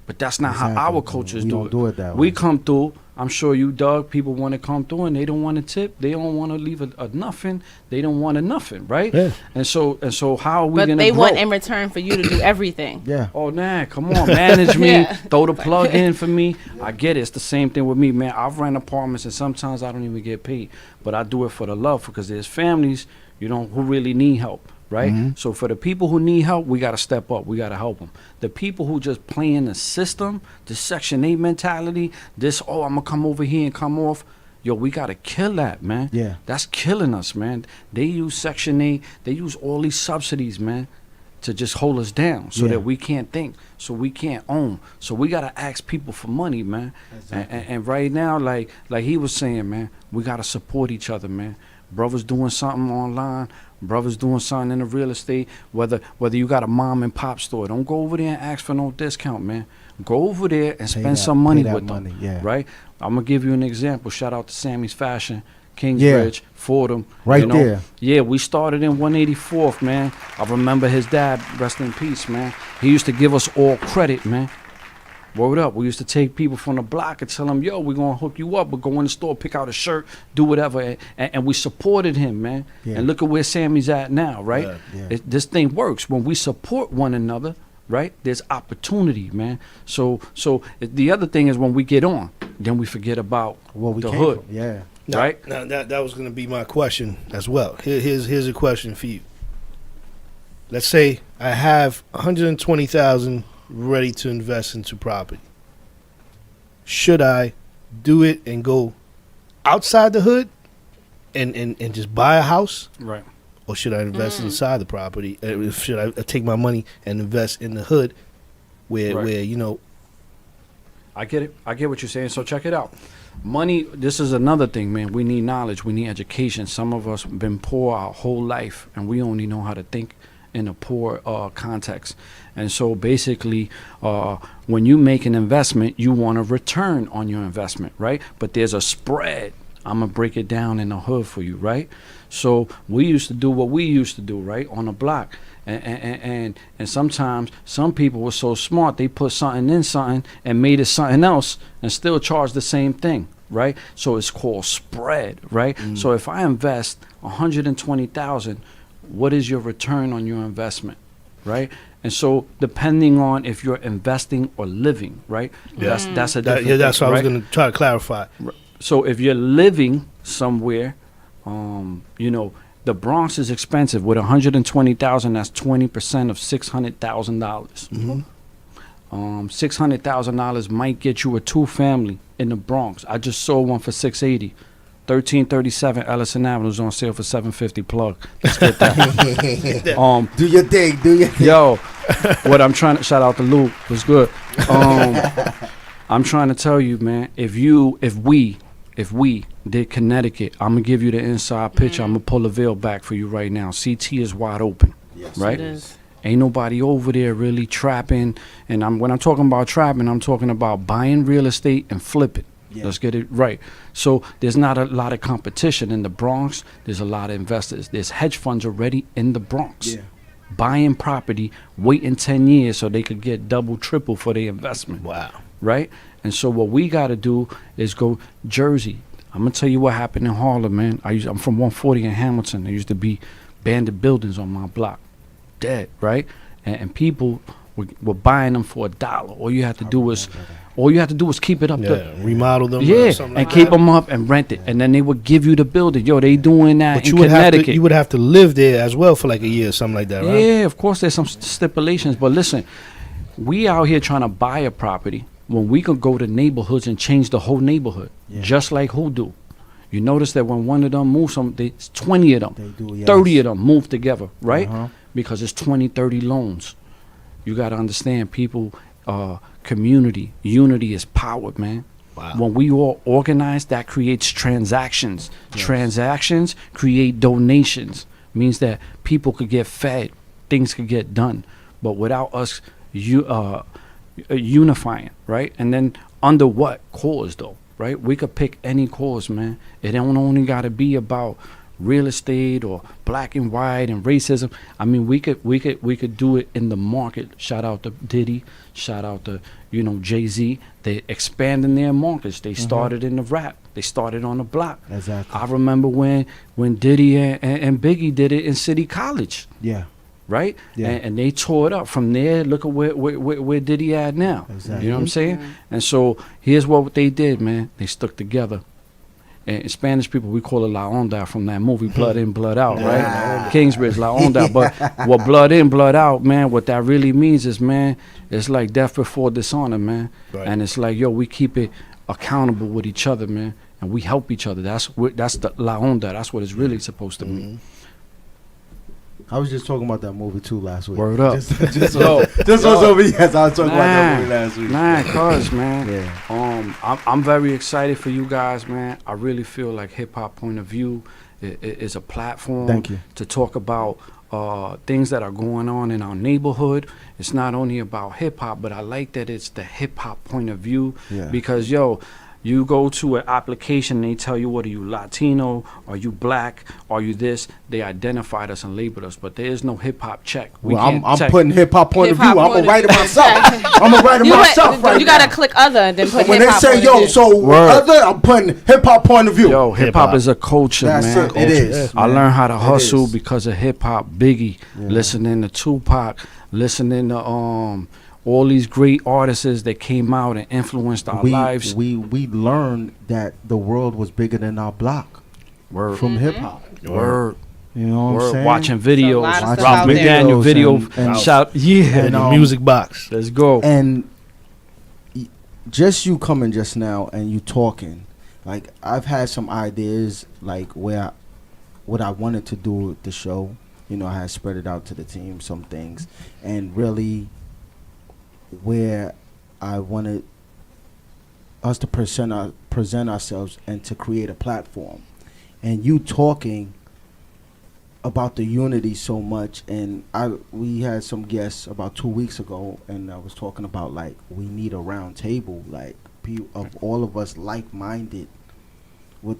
but that's not how our cultures do it. Do it that way. We come through. I'm sure you, Doug, people want to come through and they don't want to tip. They don't want to leave a nothing. They don't want a nothing, right? Yeah. And so how are we But going to they grow? want in return for you to do everything. Yeah. Oh, nah, come on, manage me, Yeah. throw the plug in for me. I get it. It's the same thing with me, man. I've rent apartments and sometimes I don't even get paid, but I do it for the love because there's families, you know, who really need help, right? So for the people who need help, we got to step up. We got to help them. The people who just play in the system, the Section 8 mentality, this, oh, I'm going to come over here and come off. Yo, we got to kill that, man. Yeah. That's killing us, man. They use Section 8. They use all these subsidies, man, to just hold us down so that we can't think, so we can't own. So we got to ask people for money, man. Exactly. And right now, like he was saying, man, we got to support each other, man. Brothers doing something online, brothers doing something in the real estate, whether you got a mom and pop store, don't go over there and ask for no discount, man. Go over there and spend some money with them, right? I'm going to give you an example. Shout out to Sammy's Fashion, Kingsbridge, Fordham. Right there. Yeah, we started in 184th, man. I remember his dad, rest in peace, man. He used to give us all credit, man. Word up. We used to take people from the block and tell them, yo, we're going to hook you up. But go in the store, pick out a shirt, do whatever. And we supported him, man. Yeah. And look at where Sammy's at now, right? Yeah. This thing works. When we support one another, right, there's opportunity, man. So the other thing is when we get on, then we forget about the hood. From. Yeah. Right? Now that was going to be my question as well. Here's a question for you. Let's say I have $120,000 ready to invest into property. Should I do it and go outside the hood and just buy a house? Right. Or should I invest inside the property? Should I take my money and invest in the hood where you know? I get it. I get what you're saying. So check it out. Money, this is another thing, man. We need knowledge. We need education. Some of us been poor our whole life, and we only know how to think in a poor context. And so basically, when you make an investment, you want a return on your investment, right? But there's a spread. I'm going to break it down in the hood for you, right? So we used to do what we used to do, right, on the block. And sometimes some people were so smart, they put something in something and made it something else and still charge the same thing, right? So it's called spread, right? So if I invest $120,000, what is your return on your investment, right? And so depending on if you're investing or living, right? That's a different thing, that's what I was right? going to try to clarify. So if you're living somewhere, you know, the Bronx is expensive. With $120,000, that's 20% of $600,000. $600,000 might get you a 2-family in the Bronx. I just sold one for $680. 1337 Ellison Avenue is on sale for $750. Plug. Let's get that. Do your thing. Yo, what I'm trying to shout out to Lou was good. I'm trying to tell you, man. If we did Connecticut, I'm gonna give you the inside picture. I'm gonna pull the veil back for you right now. CT is wide open, Yes, right? It is. Ain't nobody over there really trapping. And when I'm talking about trapping, I'm talking about buying real estate and flipping. Yeah. Let's get it right. So there's not a lot of competition in the Bronx. There's a lot of investors. There's hedge funds already in the Bronx. Yeah. Buying property, waiting 10 years so they could get double, triple for their investment. Wow. Right? And so what we got to do is go Jersey. I'm going to tell you what happened in Harlem, man. I'm from 140 in Hamilton. There used to be banded buildings on my block. Dead, right? And people were buying them for $1. All you had to do was keep it up. Remodel them. Yeah, Or and something like keep that. them up and rent it. And then they would give you the building. Yo, they doing that But in you would have Connecticut. to, you would have to live there as well for like a year or something like that, right? Yeah, of course there's some stipulations. But listen, we out here trying to buy a property when we could go to neighborhoods and change the whole neighborhood, just like who do. You notice that when one of them moves, 20 of them, They do, yes. 30 of them move together, right? Uh-huh. Because it's 20, 30 loans. You got to understand, people, community, unity is power, man. Wow. When we all organize, that creates transactions. Yes. Transactions create donations. Means that people could get fed, things could get done. But without us unifying, right? And then under what cause, though, right? We could pick any cause, man. It don't only got to be about real estate or black and white and racism. I mean, we could do it in the market. Shout out to Diddy. Shout out to Jay-Z. They expanding their markets. They started in the rap. They started on the block. Exactly. I remember when Diddy and Biggie did it in City College, Yeah. right? Yeah. And they tore it up. From there, look at where Diddy at now. Exactly. You know what I'm saying? And so here's what they did, man. They stuck together. And in Spanish people, we call it La Onda from that movie, Blood In, Blood Out, right? Kingsbridge, La Onda. But what blood in, blood out, man, what that really means is, man, it's like death before dishonor, man. Right. And it's like, yo, we keep it accountable with each other, man. And we help each other. That's the La Onda. That's what it's really supposed to be. I was just talking about that movie too last week. Word up. This was over. Yes, I was talking about that movie last week. Cause man, Yeah. I'm very excited for you guys, man. I really feel like Hip Hop Point of View is a platform Thank you. to talk about things that are going on in our neighborhood. It's not only about hip hop, but I like that it's the hip hop point of view. Yeah. Because you go to an application and they tell you, what are you, Latino? Are you black? Are you this? They identified us and labeled us, but there is no hip hop check. Well, I'm putting hip hop point of view. I'm gonna write it myself. I'm gonna write it You myself right You now. gotta click other and then put When they hip-hop say, point of yo, view. so Word. other, I'm putting hip hop point of view. Yo, hip hop is a culture, That's man. it. It is. I man. learned how to It hustle is. because of hip hop. Biggie, listening to Tupac, listening to all these great artists that came out and influenced our lives. We learned that the world was bigger than our block Word, from hip hop. word, You know what I'm word. saying? Watching There's a videos, lot of Ralph stuff out there. McDaniel video, And shout, In yeah, the music box. let's go. And just you coming just now and you talking, like I've had some ideas, like what I wanted to do with the show. I had spread it out to the team, some things, and really where I wanted us to present ourselves and to create a platform. And you talking about the unity so much, and we had some guests about 2 weeks ago, and I was talking about like we need a round table, like of all of us like-minded with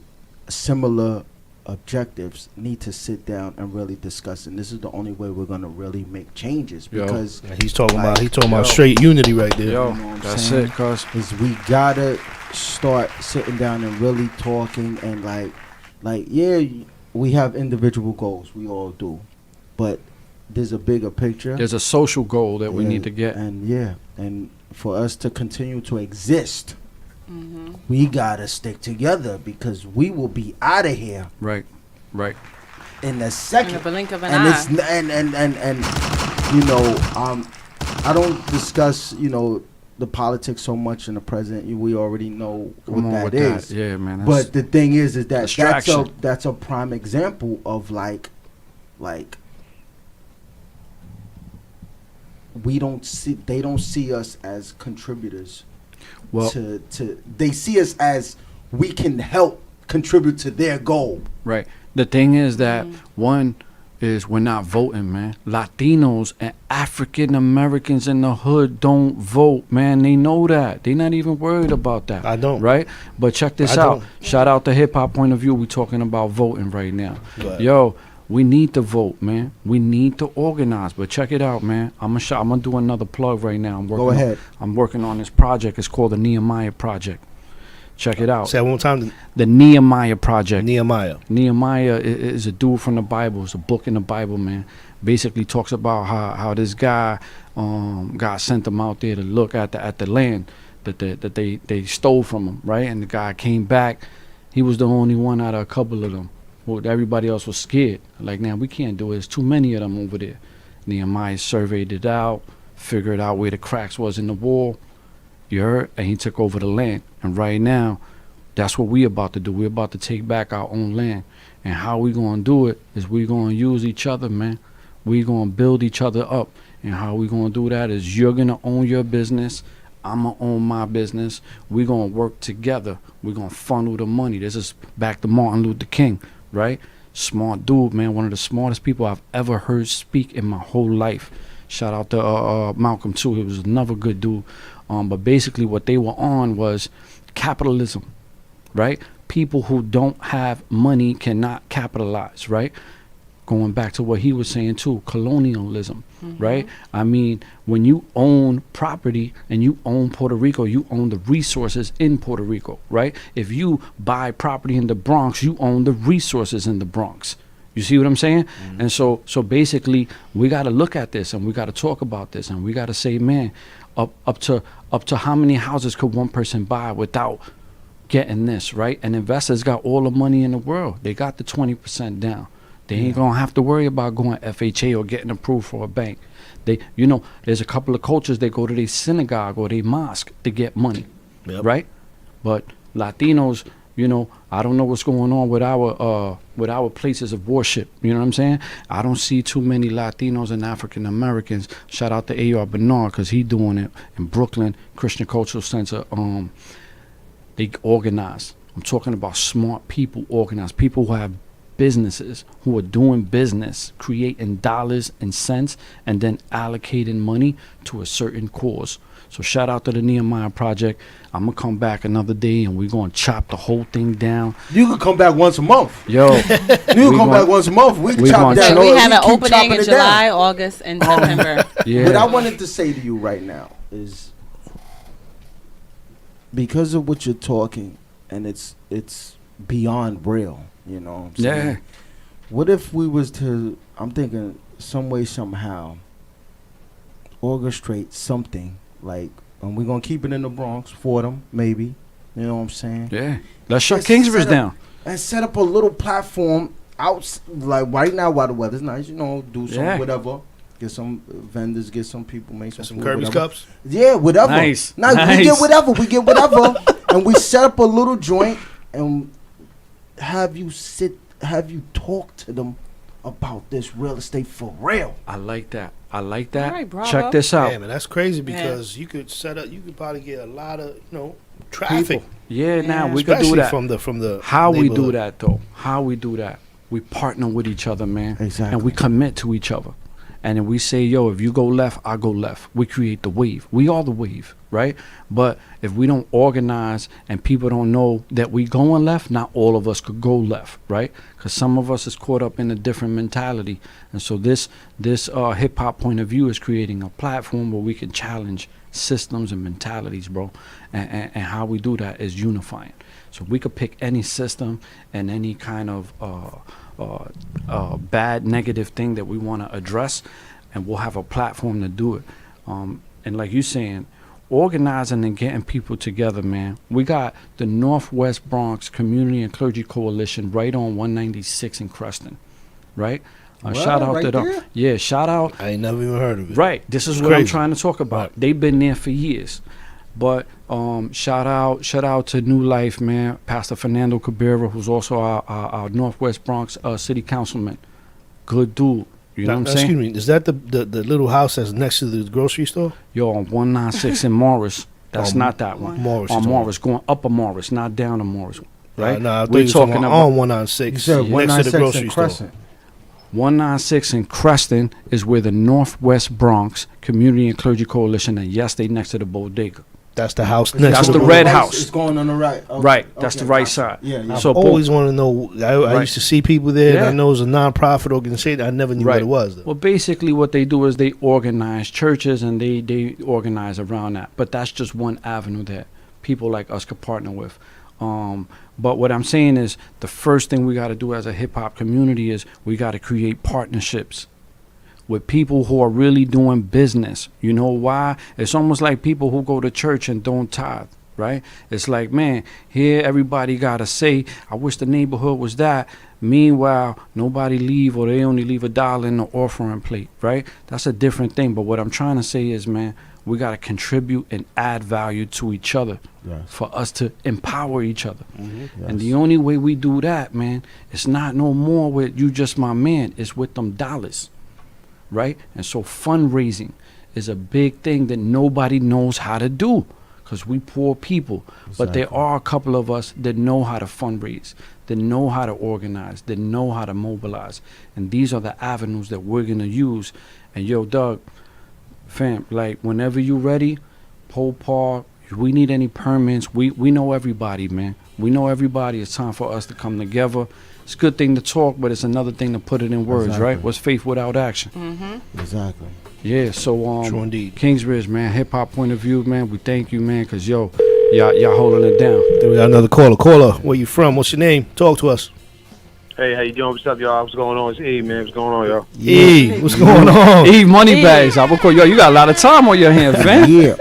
similar objectives need to sit down and really discuss, and this is the only way we're gonna really make changes, Yo. because He's talking Like, about straight unity right there. Yo, you know what I'm that's saying? it, cuz. is we gotta start sitting down and really talking, and yeah, we have individual goals, we all do, but there's a bigger picture. There's a social goal that we Yeah, need to get. and for us to continue to exist, Mm-hmm. we gotta stick together, because we will be out of here Right. in a In second. the blink of an And eye. it's and I don't discuss the politics so much in the present. We already know Come on what with that is. that. Yeah, man. That's, But the thing is that Distraction. that's a prime example of like they don't see us as contributors Well, they see us as we can help contribute to their goal. right. The thing is that one is we're not voting, man. Latinos and African Americans in the hood don't vote, man. They know that. They're not even worried about that. I don't. Right? But check this I out. don't. Shout out to Hip Hop Point of View. We're talking about voting right now. Right. Yo, we need to vote, man. We need to organize. But check it out, man. I'm gonna do another plug right now. Go ahead. I'm working on this project. It's called the Nehemiah Project. Check it out. Say that one more time. The Nehemiah Project. Nehemiah. Nehemiah is a dude from the Bible. It's a book in the Bible, man. Basically talks about how this guy, God sent him out there to look at the land that they stole from him, right? And the guy came back. He was the only one out of a couple of them. Well, everybody else was scared. Like, now we can't do it. There's too many of them over there. Nehemiah surveyed it out, figured out where the cracks was in the wall. You heard? And he took over the land. And right now, that's what we about to do. We're about to take back our own land. And how we going to do it is we going to use each other, man. We going to build each other up. And how we going to do that is you're going to own your business. I'm going to own my business. We're going to work together. We're going to funnel the money. This is back to Martin Luther King, right? Smart dude, man. One of the smartest people I've ever heard speak in my whole life. Shout out to Malcolm, too. He was another good dude. But basically what they were on was capitalism, right? People who don't have money cannot capitalize, right? Going back to what he was saying too, colonialism, right? I mean, when you own property and you own Puerto Rico, you own the resources in Puerto Rico, right? If you buy property in the Bronx, you own the resources in the Bronx. You see what I'm saying? And so basically we got to look at this and we got to talk about this and we got to say, man, up to how many houses could one person buy without getting this, right? And investors got all the money in the world. They got the 20% down. They ain't gonna have to worry about going FHA or getting approved for a bank. They, there's a couple of cultures, they go to their synagogue or their mosque to get money, right? But Latinos, I don't know what's going on with our places of worship. You know what I'm saying? I don't see too many Latinos and African Americans. Shout out to A.R. Bernard because he doing it in Brooklyn, Christian Cultural Center. They organize. I'm talking about smart people organized, people who have businesses, who are doing business, creating dollars and cents, and then allocating money to a certain cause. So shout out to the Nehemiah Project. I'm going to come back another day and we're going to chop the whole thing down. You can come back once a month. Yo. You can come back once a month. We can chop gonna down. We have an keep opening chopping in it July, down. August, and September. Yeah. What I wanted to say to you right now is because of what you're talking, and it's beyond real, you know what I'm saying? Yeah. What if we was to, I'm thinking some way, somehow, orchestrate something like, and we're going to keep it in the Bronx for them, maybe, you know what I'm saying? Yeah. Let's shut Just Kingsbridge set up- down. And set up a little platform out, like right now while the weather's nice, do some Yeah. whatever. Get some vendors, get some people, make some Some food, Kirby's whatever. cups. Yeah, whatever. Nice. We get whatever. We get whatever. And we set up a little joint and have you talk to them about this real estate for real. I like that. All right, bravo. Check this out. Yeah, man, that's crazy because you could probably get a lot of, traffic. Yeah, now we could Especially do that. from the How we do neighborhood. that though? How we do that? We partner with each other, man. Exactly. And we commit to each other. And then we say, yo, if you go left, I go left. We create the wave. We are the wave, right? But if we don't organize and people don't know that we going left, not all of us could go left, right? Because some of us is caught up in a different mentality. And so this hip hop point of view is creating a platform where we can challenge systems and mentalities, bro. And how we do that is unifying. So we could pick any system and any kind of bad negative thing that we want to address, and we'll have a platform to do it. And like you saying, organizing and getting people together, man. We got the Northwest Bronx Community and Clergy Coalition right on 196 in Creston, right? Shout out right to them. there? Yeah, shout out. I ain't never even heard of it. Right. This is It's what I'm crazy. trying to talk about. Right. They've been there for years. But shout out to New Life, man. Pastor Fernando Cabrera, who's also our Northwest Bronx city councilman. Good dude. You know what I'm saying? Excuse me, is that the little house that's next to the grocery store? Yo, on 196 in Morris. That's not that one. Morris. On Morris, going up a Morris, not down a Morris. Right? No, I thought We're you talking about about on 196 You said next to the 196 grocery and store. Crescent. 196 in Creston is where the Northwest Bronx Community and Clergy Coalition, and yes, they next to the bodega. That's the house next That's to the the red Right, house. It's going on the right. Okay. Right, that's Okay, the right gotcha. side. Yeah, yeah. So Always want to know. I Right. used to see people there, and Yeah. I know it's a non-profit organization. I never knew what Right. it was. Though. Well, basically, what they do is they organize churches and they organize around that. But that's just one avenue that people like us could partner with. But what I'm saying is the first thing we got to do as a hip hop community is we got to create partnerships with people who are really doing business. You know why? It's almost like people who go to church and don't tithe. Right? It's like, man, here everybody got to say, I wish the neighborhood was that. Meanwhile, nobody leave, or they only leave $1 in the offering plate, right? That's a different thing. But what I'm trying to say is, man, we got to contribute and add value to each other for us to empower each other. And the only way we do that, man, it's not no more with you just my man. It's with them dollars, right? And so fundraising is a big thing that nobody knows how to do. Because we poor people. But there are a couple of us that know how to fundraise, that know how to organize, that know how to mobilize. And these are the avenues that we're going to use. And yo, Doug, fam, like whenever you're ready, Pole Park, if we need any permits, we know everybody, man. We know everybody. It's time for us to come together. It's a good thing to talk, but it's another thing to put it in words, Exactly. right? What's faith without action? Exactly. Yeah, so True indeed. Kingsbridge, man, hip hop point of view, man. We thank you, man, cause yo, y'all holding it down. Then we got another caller. Caller, where you from? What's your name? Talk to us. Hey, how you doing? What's up, y'all? What's going on? It's E, man. What's going on, y'all? E, what's going on? Eve Moneybags, I will call yo. You got a lot of time on your hands, man. Yeah.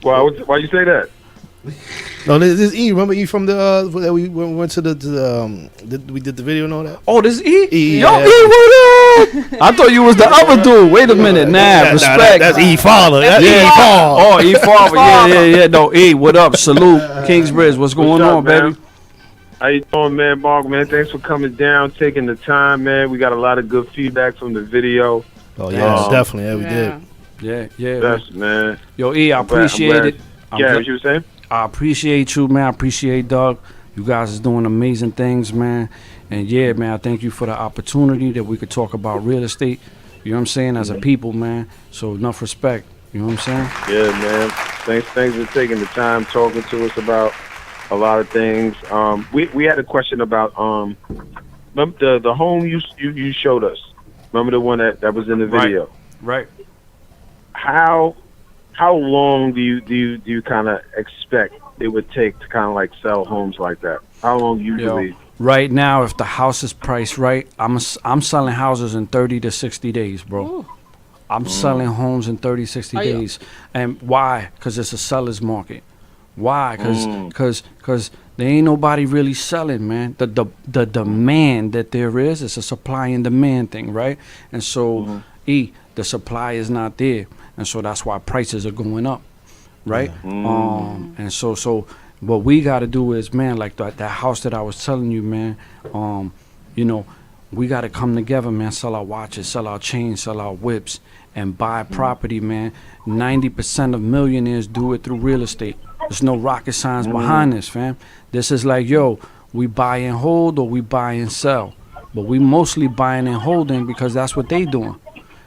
Why you say that? No, this is E. Remember E from the that we went to we did the video and all that. Oh, this is E. E, Yo, yeah. E, what up? I thought you was the other dude. Wait a minute, nah, respect. That's E father. That's Yeah. E Paul. Oh, E Farmer. Yeah. No, E, what up? Salute, Kingsbridge. What's going up, on, man? baby? How you doing, man? Mark, man, thanks for coming down, taking the time, man. We got a lot of good feedback from the video. Oh yeah, definitely. Yeah, we did. Yeah. Best, man. Yo, E, I I'm glad- appreciate it. Yeah, what you were saying? I appreciate you, man. I appreciate Doug. You guys is doing amazing things, man. And yeah, man, I thank you for the opportunity that we could talk about real estate. You know what I'm saying? As a people, man. So enough respect. You know what I'm saying? Yeah, man. Thanks for taking the time, talking to us about a lot of things. We had a question about remember the home you showed us. Remember the one that was in the video? Right. How long do you kind of expect it would take to kind of like sell homes like that? How long usually? Right now, if the house is priced right, I'm selling houses in 30 to 60 days, bro. Ooh. I'm selling homes in 30, 60 Are you- days. And why? Because it's a seller's market. Why? Because there ain't nobody really selling, man. The demand that there is, it's a supply and demand thing, right? And so, the supply is not there. And so that's why prices are going up, right? And so what we got to do is, man, like that house that I was telling you, man, we got to come together, man, sell our watches, sell our chains, sell our whips, and buy property, man. 90% of millionaires do it through real estate. There's no rocket science behind this, fam. This is like, yo, we buy and hold or we buy and sell. But we mostly buying and holding because that's what they doing.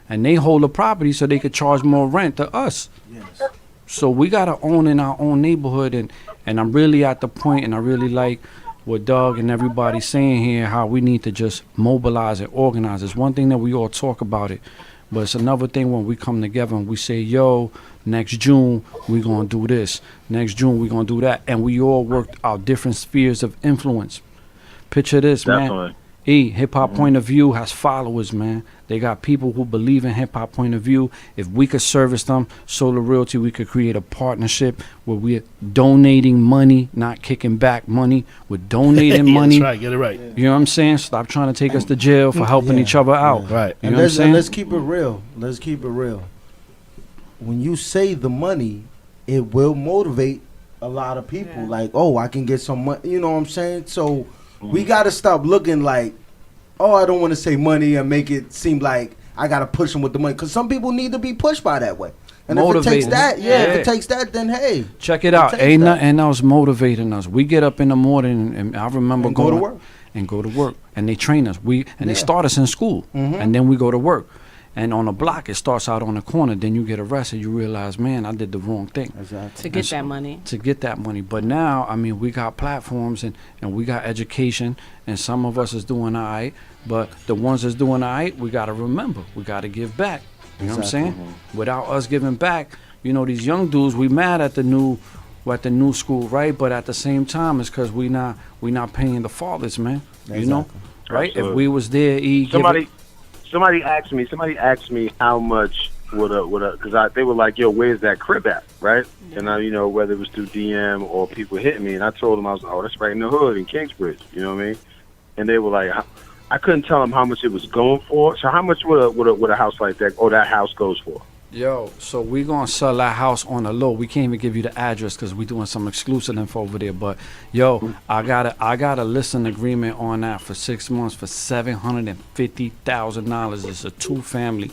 And they hold the property so they could charge more rent to us. Yes. So we got to own in our own neighborhood. And I'm really at the point, and I really like what Doug and everybody's saying here, how we need to just mobilize and organize. It's one thing that we all talk about it. But it's another thing when we come together and we say, yo, next June, we're going to do this. Next June, we're going to do that. And we all work our different spheres of influence. Picture this, Definitely. man. Hip Hop Point of View has followers, man. They got people who believe in Hip Hop Point of View. If we could service them, Solar Realty, we could create a partnership where we're donating money, not kicking back money. We're donating Yeah, money. that's right. Get it right. You know what I'm saying? Stop trying to take us to jail for helping Yeah, each other out. yeah. Right. You And know what I'm saying? let's keep it real. Let's keep it real. When you say the money, it will motivate a lot of people. Yeah. Like, oh, I can get some money. You know what I'm saying? So we got to stop looking like, oh, I don't want to say money and make it seem like I got to push them with the money. Because some people need to be pushed by that way. And if it takes Motivating. that, Yeah. if it takes that, then hey, Check it out. takes Ain't that. nothing else motivating us. We get up in the morning, and I remember And go going to work. and go to work, and they train us. They Yeah. start us in school, Mhm. and then we go to work. And on a block, it starts out on the corner. Then you get arrested. You realize, man, I did the wrong thing exactly. To get that money. to get that money. But now, I mean, we got platforms and we got education, and some of us is doing all right. But the ones that's doing all right, we got to remember, we got to give back. You know what I'm Exactly. saying? Without us giving back, you know, these young dudes, we mad at the new school, right? But at the same time, it's because we not paying the fathers, man. You know, Exactly. right? Absolutely. If we was there, Somebody asked me how much would a because they were like, yo, where's that crib at, right? And I, whether it was through DM or people hitting me, and I told them, I was like, oh, that's right in the hood in Kingsbridge, you know what I mean? And they were like, I couldn't tell them how much it was going for. So how much would a house like that, or that house goes for? Yo, so we gonna sell that house on the low. We can't even give you the address because we doing some exclusive info over there. But yo, I got a listing agreement on that for 6 months for $750,000. It's a 2-family.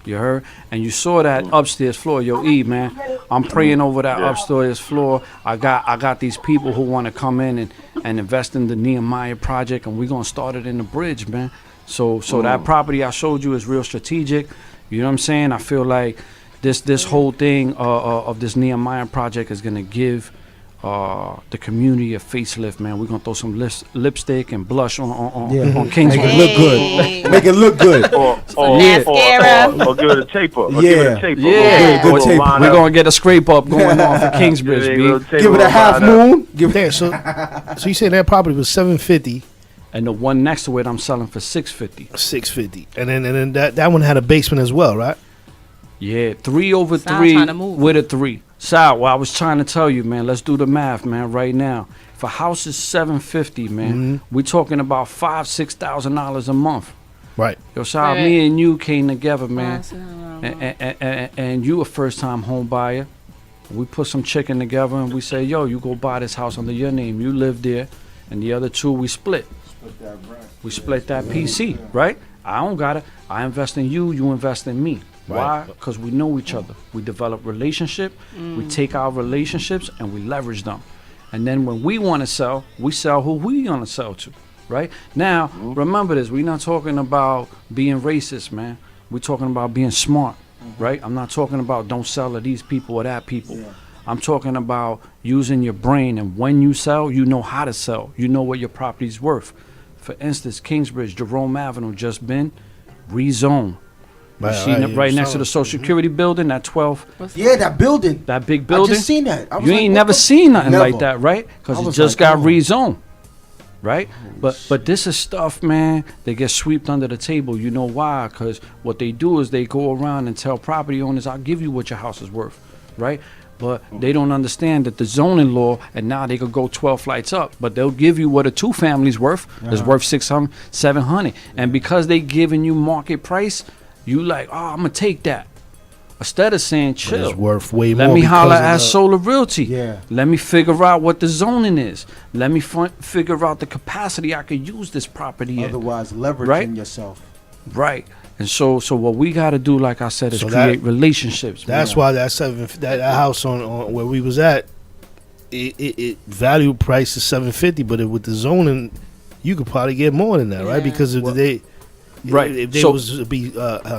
You heard? And you saw that upstairs floor. Yo, E, man, I'm praying over that upstairs floor. I got these people who want to come in and invest in the Nehemiah project, and we gonna start it in the bridge, man. So that property I showed you is real strategic. You know what I'm saying? I feel like this whole thing of this Nehemiah project is gonna give the community a facelift, man. We're gonna throw some lipstick and blush on Kingswood. Make it look good. Make it look good. Or mascara. give it a taper. Or Yeah. give it a taper. Yeah, Good tape. we're gonna get a scrape up going on for Kingsbridge, B. Give it a half moon. Give There, so you said that property was 750, And the one next to it, I'm selling for 650. 650, and then that one had a basement as well, right? Yeah, 3 over Sal 3 trying to move. with a 3. Sal, well, I was trying to tell you, man. Let's do the math, man. Right now, if a house is 750, man, we talking about $5,000-$6,000 a month. Right. Yo, Sal, Right. me and you came together, man, Man. and you a first-time home buyer. We put some chicken together and we say, yo, you go buy this house under your name. You live there, and the other 2 we split. We split that PC, right? I don't got it. I invest in you, you invest in me. Why? Because we know each other. We develop relationship. We take our relationships and we leverage them. And then when we want to sell, we sell who we want to sell to, right? Now, remember this. We're not talking about being racist, man. We're talking about being smart, right? I'm not talking about don't sell to these people or that people. Yeah. I'm talking about using your brain, and when you sell, you know how to sell. You know what your property's worth. For instance, Kingsbridge, Jerome Avenue just been rezoned. You see right next to the Social Security building, that 12, Yeah, that building. that big I building. just seen that. I was You like, ain't what never the- seen nothing Never. like that, right? Because I it was just like, got oh. rezoned, right? But this is stuff, man, that gets swept under the table. You know why? Because what they do is they go around and tell property owners, I'll give you what your house is worth, right? But they don't understand that the zoning law, and now they could go 12 flights up, but they'll give you what a 2-family's worth. It's worth 600, 700. And because they giving you market price, you like, oh, I'm going to take that. Instead of saying, chill. It's worth way more. Let me because holler of at the- Solar Realty. Yeah. Let me figure out what the zoning is. Let me figure out the capacity I could use this property in. Otherwise, leveraging Right? yourself. Right. And so what we got to do, like I said, is So that- create relationships. That's man. why that house on where we was at, it value price is 750, but with the zoning, you could probably get more than that, right? Yeah. Because if they, Right. if they So- was to be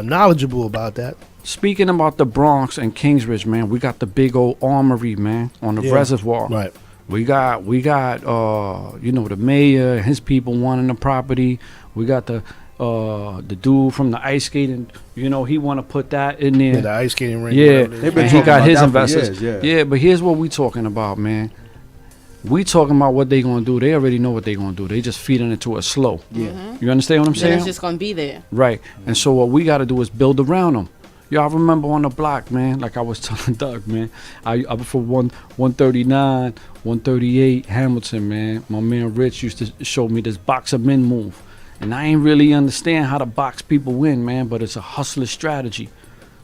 knowledgeable about that. Speaking about the Bronx and Kingsbridge, man, we got the big old armory, man, on the Yeah. reservoir. Right. We got the mayor and his people wanting the property. We got the dude from the ice skating, he want to put that in there. Yeah, the ice skating rink. Yeah, whatever it is. They've been and he talking got about his that for investors. years, yeah, but here's what we talking about, man. We talking about what they gonna do. They already know what they gonna do. They just feeding it to us slow. Yeah. You understand what I'm Then saying? it's just gonna be there. Right. And so what we got to do is build around them. Y'all remember on the block, man, like I was telling Doug, man, I for 139, 138 Hamilton, man, my man Rich used to show me this box of men move. And I ain't really understand how to box people win, man, but it's a hustler strategy.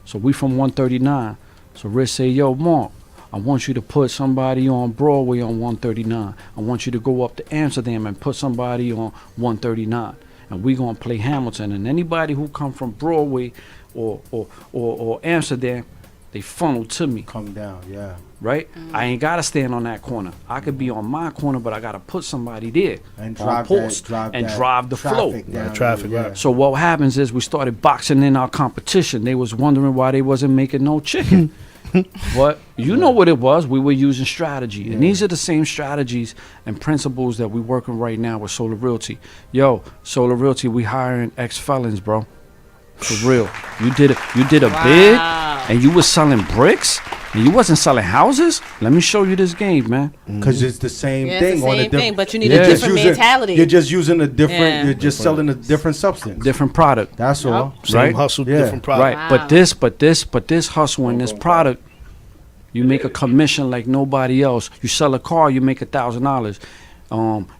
So we from 139. So Rich say, yo, Mark, I want you to put somebody on Broadway on 139. I want you to go up to Amsterdam and put somebody on 139. And we gonna play Hamilton. And anybody who come from Broadway or Amsterdam, they funnel to me. Come down, yeah. Right? I ain't gotta stand on that corner. I could be on my corner, but I gotta put somebody there And on drive post that, and drive the flow. down, traffic, yeah. right. So what happens is we started boxing in our competition. They was wondering why they wasn't making no chicken. But you know what it was. We were using strategy. And these are the same strategies and principles that we working right now with Solar Realty. Yo, Solar Realty, we hiring ex-felons, bro. For real. You did a bid and you was selling bricks and you wasn't selling houses? Let me show you this game, man. Because it's the same Yeah, thing. it's the on same a thing, but you need Yeah. a different mentality. You're just using a different. Yeah. You're just selling a different substance. Different product. That's all. Same Right? hustle, Yeah. different product. Right. But this hustle and this product, you make a commission like nobody else. You sell a car, you make $1,000.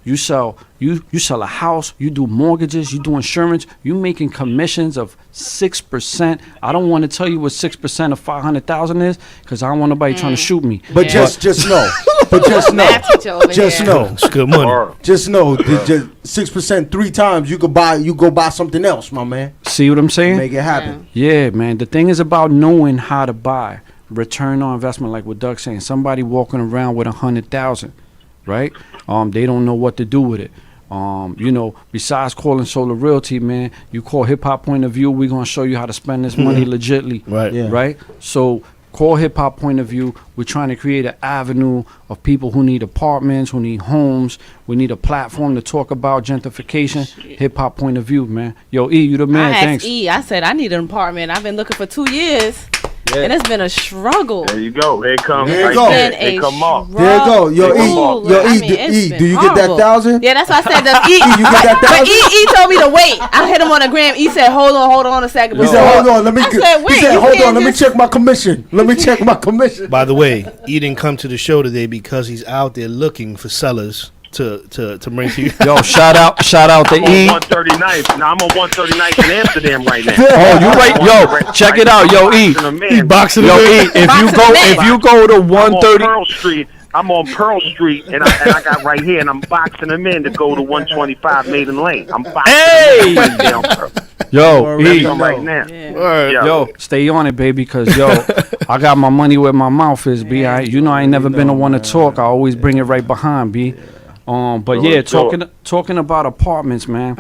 You sell a house, you do mortgages, you do insurance, you making commissions of 6%. I don't want to tell you what 6% of 500,000 is, because I don't want nobody trying to shoot me. But Yeah. just know. But just know. Math teacher over Just here. know. It's good money. Just know. Just 6% 3 times. You go buy something else, my man. See what I'm saying? Make it happen. Yeah, man. The thing is about knowing how to buy. Return on investment, like what Doug's saying. Somebody walking around with 100,000, right? They don't know what to do with it. Besides calling Solar Realty, man, you call Hip Hop Point of View. We're gonna show you how to spend this money legitly, Right. Yeah. right? So call Hip Hop Point of View. We're trying to create an avenue of people who need apartments, who need homes. We need a platform to talk about gentrification. Hip Hop Point of View, man. Yo, E, you the man. I asked Thanks. E. I said I need an apartment. I've been looking for 2 years, and it's been a struggle. There you go. There it comes. There you Right go. there. Been They a come off. There you go. Yo, struggle. E. Yo, I E. mean, it's E. been Do you get that horrible. 1,000? Yeah, that's why I said that. E, You get that but 1,000? E told me to wait. I hit him on the gram. E said, "Hold on a second." He said, "Hold on, let me." I said, "Wait, He said, you "Hold can't on, let me just- check my commission. Let me check my commission." By the way, he didn't come to the show today because he's out there looking for sellers to bring to you. Yo, shout out to I'm on E. 139th. Now I'm on 139th in Amsterdam right now. Oh, you right? Yo, check it out. Yo, E. He boxing Yo, him in. E. If you go to I'm on 130. Pearl Street. I'm on Pearl Street, and I got right here, and I'm boxing them in to go to 125 Maiden Lane. I'm boxing Hey! them in down Pearl. Yo, Already E. know. right now. Word. Yeah. Yo, stay on it, baby, because, yo, I got my money where my mouth is, B. I ain't never been the one to talk. I always bring it right behind, B. But yeah, Sure. talking about apartments, man.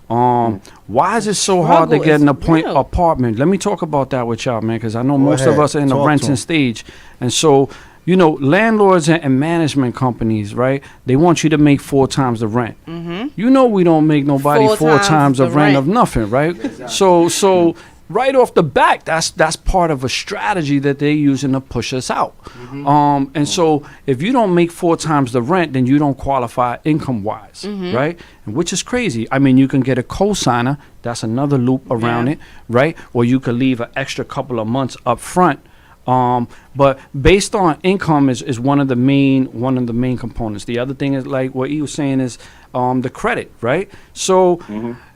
Why is it so hard to Struggle get is an real. apartment? Let me talk about that with y'all, man, because I know most of ahead. us are in the Talk to renting 'em. stage. And so, landlords and management companies, right? They want you to make 4 times the rent. You know we don't make nobody 4 times the rent of nothing, right? So right off the back, that's part of a strategy that they're using to push us out. And so if you don't make 4 times the rent, then you don't qualify income wise, right? And which is crazy. I mean, you can get a cosigner. That's another loop around it, right? Or you could leave an extra couple of months up front. But based on income is one of the main components. The other thing is, like what he was saying, is the credit, right? So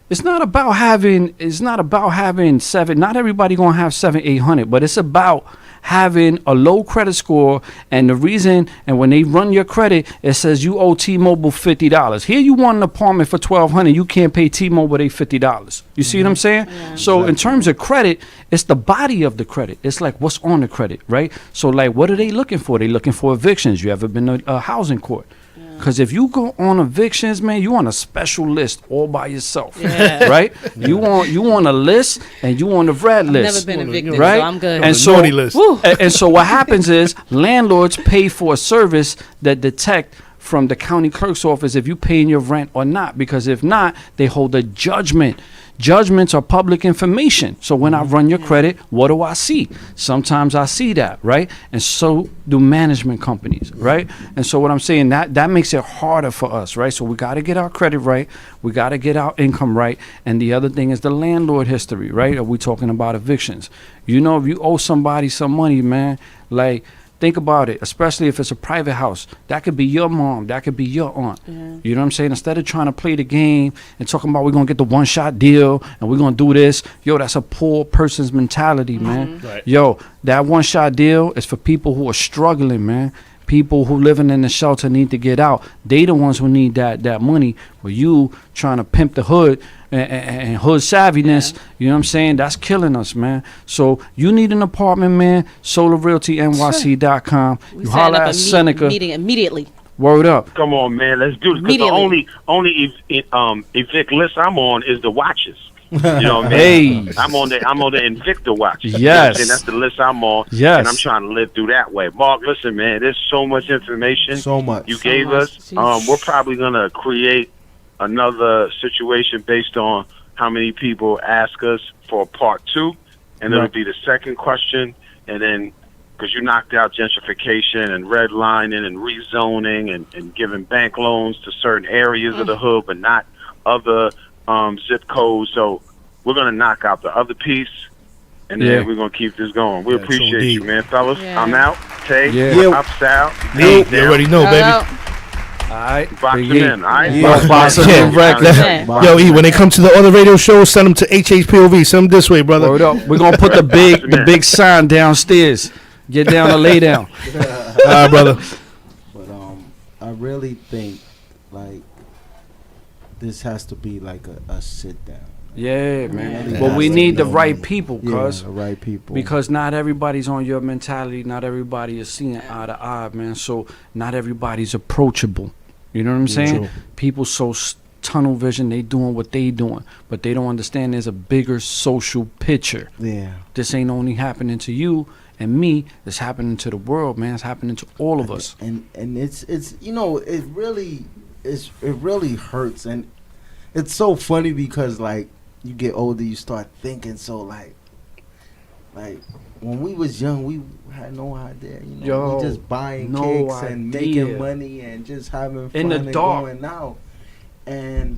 it's not about having 7. Not everybody gonna have 700-800, but it's about having a low credit score. And the reason, and when they run your credit, it says you owe T-Mobile $50. Here you want an apartment for $1,200, you can't pay T-Mobile they $50. You see what I'm saying? So in terms of credit, it's the body of the credit. It's like what's on the credit, right? So like, what are they looking for? They looking for evictions. You ever been to a housing court? Because if you go on evictions, man, you on a special list all by yourself, right? You on a list, and you on the red list. Never been evicted, right? so I'm good. And so, naughty list. and so what happens is landlords pay for a service that detect from the county clerk's office if you paying your rent or not. Because if not, they hold a judgment. Judgments are public information. So when I run your credit, what do I see? Sometimes I see that, right? And so do management companies, right? And so what I'm saying, that makes it harder for us, right? So we got to get our credit right. We got to get our income right. And the other thing is the landlord history, right? Are we talking about evictions? If you owe somebody some money, man, like, think about it, especially if it's a private house. That could be your mom. That could be your aunt. You know what I'm saying? Instead of trying to play the game and talking about we're going to get the one-shot deal and we're going to do this, that's a poor person's mentality, man. Right. That one-shot deal is for people who are struggling, man. People who living in the shelter need to get out. They the ones who need that money. But you trying to pimp the hood and hood savviness, you know what I'm saying? That's killing us, man. So you need an apartment, man. SolarRealtyNYC.com. We You setting holler up at a Seneca. meeting immediately. Word up. Come on, man, let's do this. Because the only evict list I'm on is the watches. You know what I mean? Hey. I'm on the Invicta watch. Yes. And that's the list I'm on. Yes. And I'm trying to live through that way. Mark, listen, man, there's so much information So much. you So gave much. us. Jeez. We're probably gonna create another situation based on how many people ask us for part 2, and it'll Right. be the second question, and then because you knocked out gentrification and redlining and rezoning and giving bank loans to certain areas of the hood, but not other zip codes. So we're gonna knock out the other piece, and then we're gonna keep this going. We Yeah, appreciate so you, deep. man, fellas. Yeah. I'm out. Tay, Yeah. up, Sal. You already know, baby. All right. Box Big them E. in, all right? Yeah. Box them in records. Yeah. Yo, E, when they come to the other radio shows, send them to HHPOV. Send them this way, brother. Word up. We're gonna put the big sign downstairs. Get down or lay down. All right, brother. But I really think like this has to be like a sit down. Yeah, man. Yeah. But we Yeah. need the right people, cuz. the right people. Because not everybody's on your mentality. Not everybody is seeing eye to eye, man. So not everybody's approachable. You know what I'm saying? True. People so tunnel vision, they doing what they doing, but they don't understand there's a bigger social picture. yeah, This ain't only happening to you and me. It's happening to the world, man. It's happening to all of us. and it's you know it really hurts, and it's so funny because like you get older, you start thinking so like when we was young, we had no idea. You know, Yo, we just buying no cakes and idea. making money and just having fun In the and dark. going out. And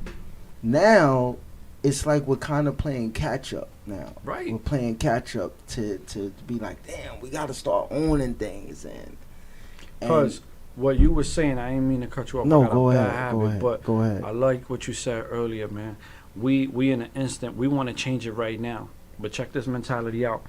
now it's like we're kind of playing catch up now. Right. We're playing catch up to be like, damn, we got to start owning things and Because what you were saying, I didn't mean to cut you off. no, I got go a bad ahead, habit, go ahead, but go ahead. I like what you said earlier, man. We in an instant, we want to change it right now. But check this mentality out.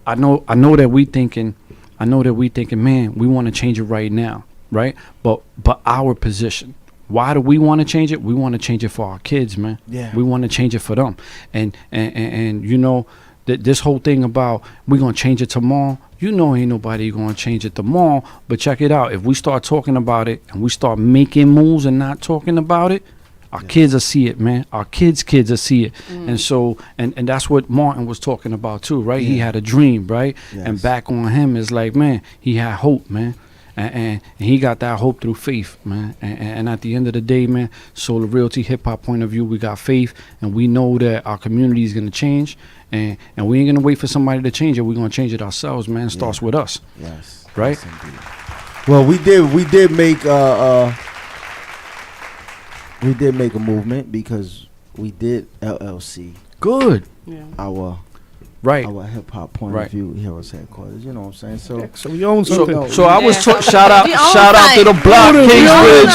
I know that we thinking, man, we want to change it right now, right? But our position. Why do we want to change it? We want to change it for our kids, man. Yeah. We want to change it for them. And you know, this whole thing about we going to change it tomorrow, you know ain't nobody going to change it tomorrow. But check it out. If we start talking about it and we start making moves and not talking about it, our kids will see it, man. Our kids will see it. And so, and that's what Martin was talking about too, right? He Yeah. had a dream, right? Yes. And back on him is like, man, he had hope, man. And he got that hope through faith, man. And at the end of the day, man, Solar Realty, hip hop point of view, we got faith, and we know that our community is gonna change, and we ain't gonna wait for somebody to change it. We're gonna change it ourselves, man. It starts with us, Yes. right? Yes, indeed. Well, we did make a movement because we did LLC Good, Yeah. our right? hip hop point Right. of view Heroes headquarters. You know what I'm saying? So So we own So, something. so I was Yeah. shout out We own to the block, We own Kingsbridge.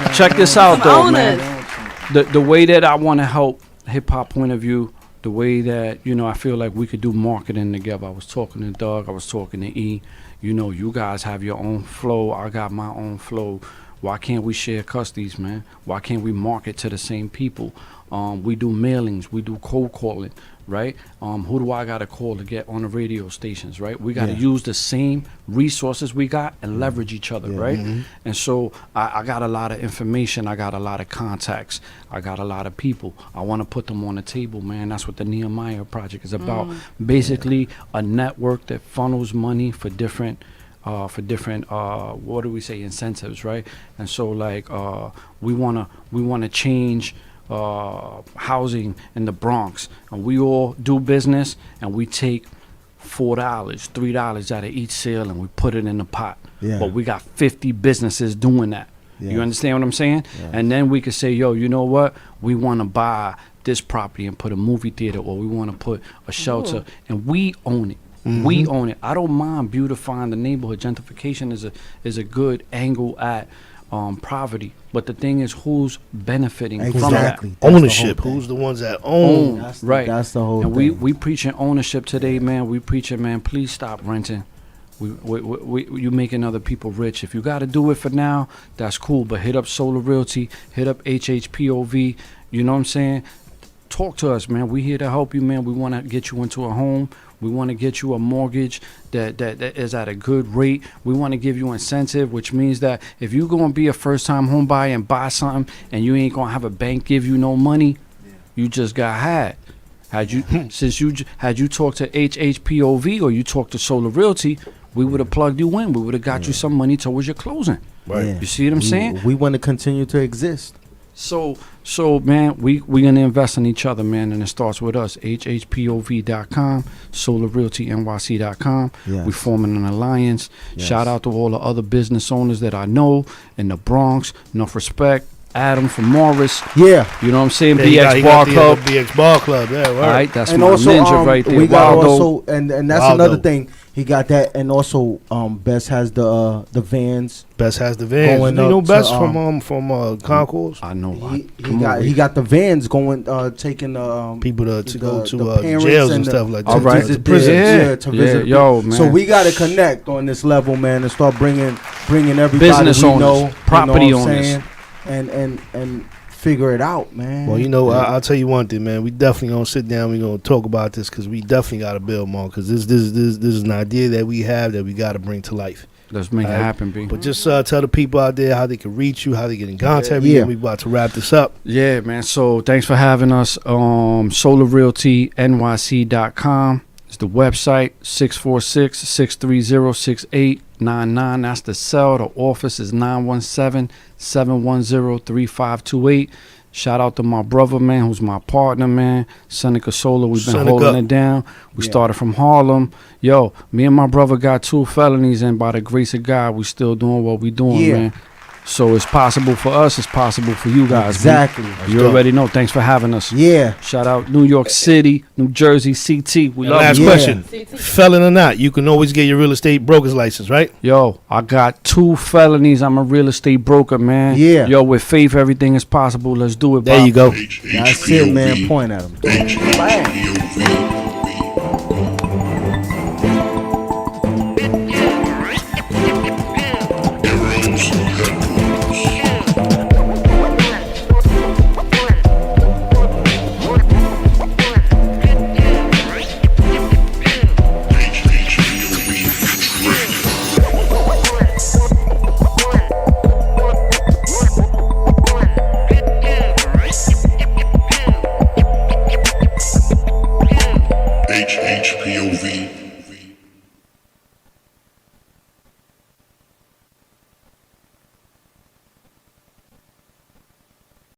us. Check this out, though, Own man. us. The way that I want to help hip hop point of view, the way that, you know, I feel like we could do marketing together. I was talking to Doug, I was talking to E. You know, you guys have your own flow, I got my own flow. Why can't we share custodies, man? Why can't we market to the same people? We do mailings, we do cold calling, right? Who do I gotta call to get on the radio stations, right? We gotta Yeah. use the same resources we got and leverage each other, Yeah. right? And so I got a lot of information, I got a lot of contacts, I got a lot of people. I want to put them on the table, man. That's what the Nehemiah Project is about. Basically, a network that funnels money for different what do we say, incentives, right? And so like we wanna change housing in the Bronx, and we all do business, and we take $4, $3 out of each sale, and we put it in the pot. Yeah. But we got 50 businesses doing that. You Yes. understand what I'm saying? Yes. And then we could say, yo, you know what? We want to buy this property and put a movie theater, or we want to put a shelter, and we own it. We own it. I don't mind beautifying the neighborhood. Gentrification is a good angle at poverty. But the thing is, who's benefiting from that? Exactly. That's the whole Ownership. thing. Who's the ones that own? That's Right. That's the whole And thing. we preaching ownership today, man. We preaching, man, please stop renting. You making other people rich. If you got to do it for now, that's cool. But hit up Solar Realty, hit up HHPOV. You know what I'm saying? Talk to us, man. We here to help you, man. We want to get you into a home. We want to get you a mortgage that is at a good rate. We want to give you incentive, which means that if you're going to be a first-time home buyer and buy something and you ain't going to have a bank give you no money, you just got had. Had you talked to HHPOV or you talked to Solar Realty, we would have plugged you in. We would have got you some money towards your closing. Right. You see what I'm saying? We want to continue to exist. So man, we gonna invest in each other, man, and it starts with us. HHPOV.com, SolarRealtyNYC.com. Yes. We forming an alliance. Yes. Shout out to all the other business owners that I know in the Bronx. Enough respect. Adam from Morris. Yeah. You know what I'm saying? Yeah, BX Bar Club. BX Bar Club. Yeah, right. All right, that's And my also, ninja right there. we got Waldo. also, and that's Waldo. another thing. He got that, and also, Best has the vans. Best has the vans. Going You know up Best to, from Concourse. I know. He got the vans going, taking People to go to parents jails and the- stuff like that. All right. To visit prisons. yeah, to visit. yo, man. So we got to connect on this level, man, and start bringing everybody Business we owners, know, property you know what I'm owners. saying? and figure it out, man. Well, I'll tell you one thing, man. We definitely gonna sit down. We gonna talk about this because we definitely got to build more. Because this is an idea that we have that we got to bring to life. Let's make it happen, B. But just tell the people out there how they can reach you, how they get in contact with you. Yeah. We about to wrap this up. Yeah, man. So thanks for having us. SolarRealtyNYC.com is the website. 646-630-6899. That's the cell. The office is 917-710-3528. Shout out to my brother, man, who's my partner, man. Seneca Solar. We've been Seneca. holding it down. We started from Harlem. Yo, me and my brother got 2 felonies, and by the grace of God, we still doing what we doing, man. So it's possible for us. It's possible for you guys. Exactly. Man. You already know. Thanks for having us. Yeah. Shout out New York City, New Jersey, CT. We love Last you. question. Felon or not, you can always get your real estate broker's license, right? Yo, I got 2 felonies. I'm a real estate broker, man. Yeah. Yo, with faith, everything is possible. Let's do it. There Bob. you go. That's it, man. Point at him. Bam.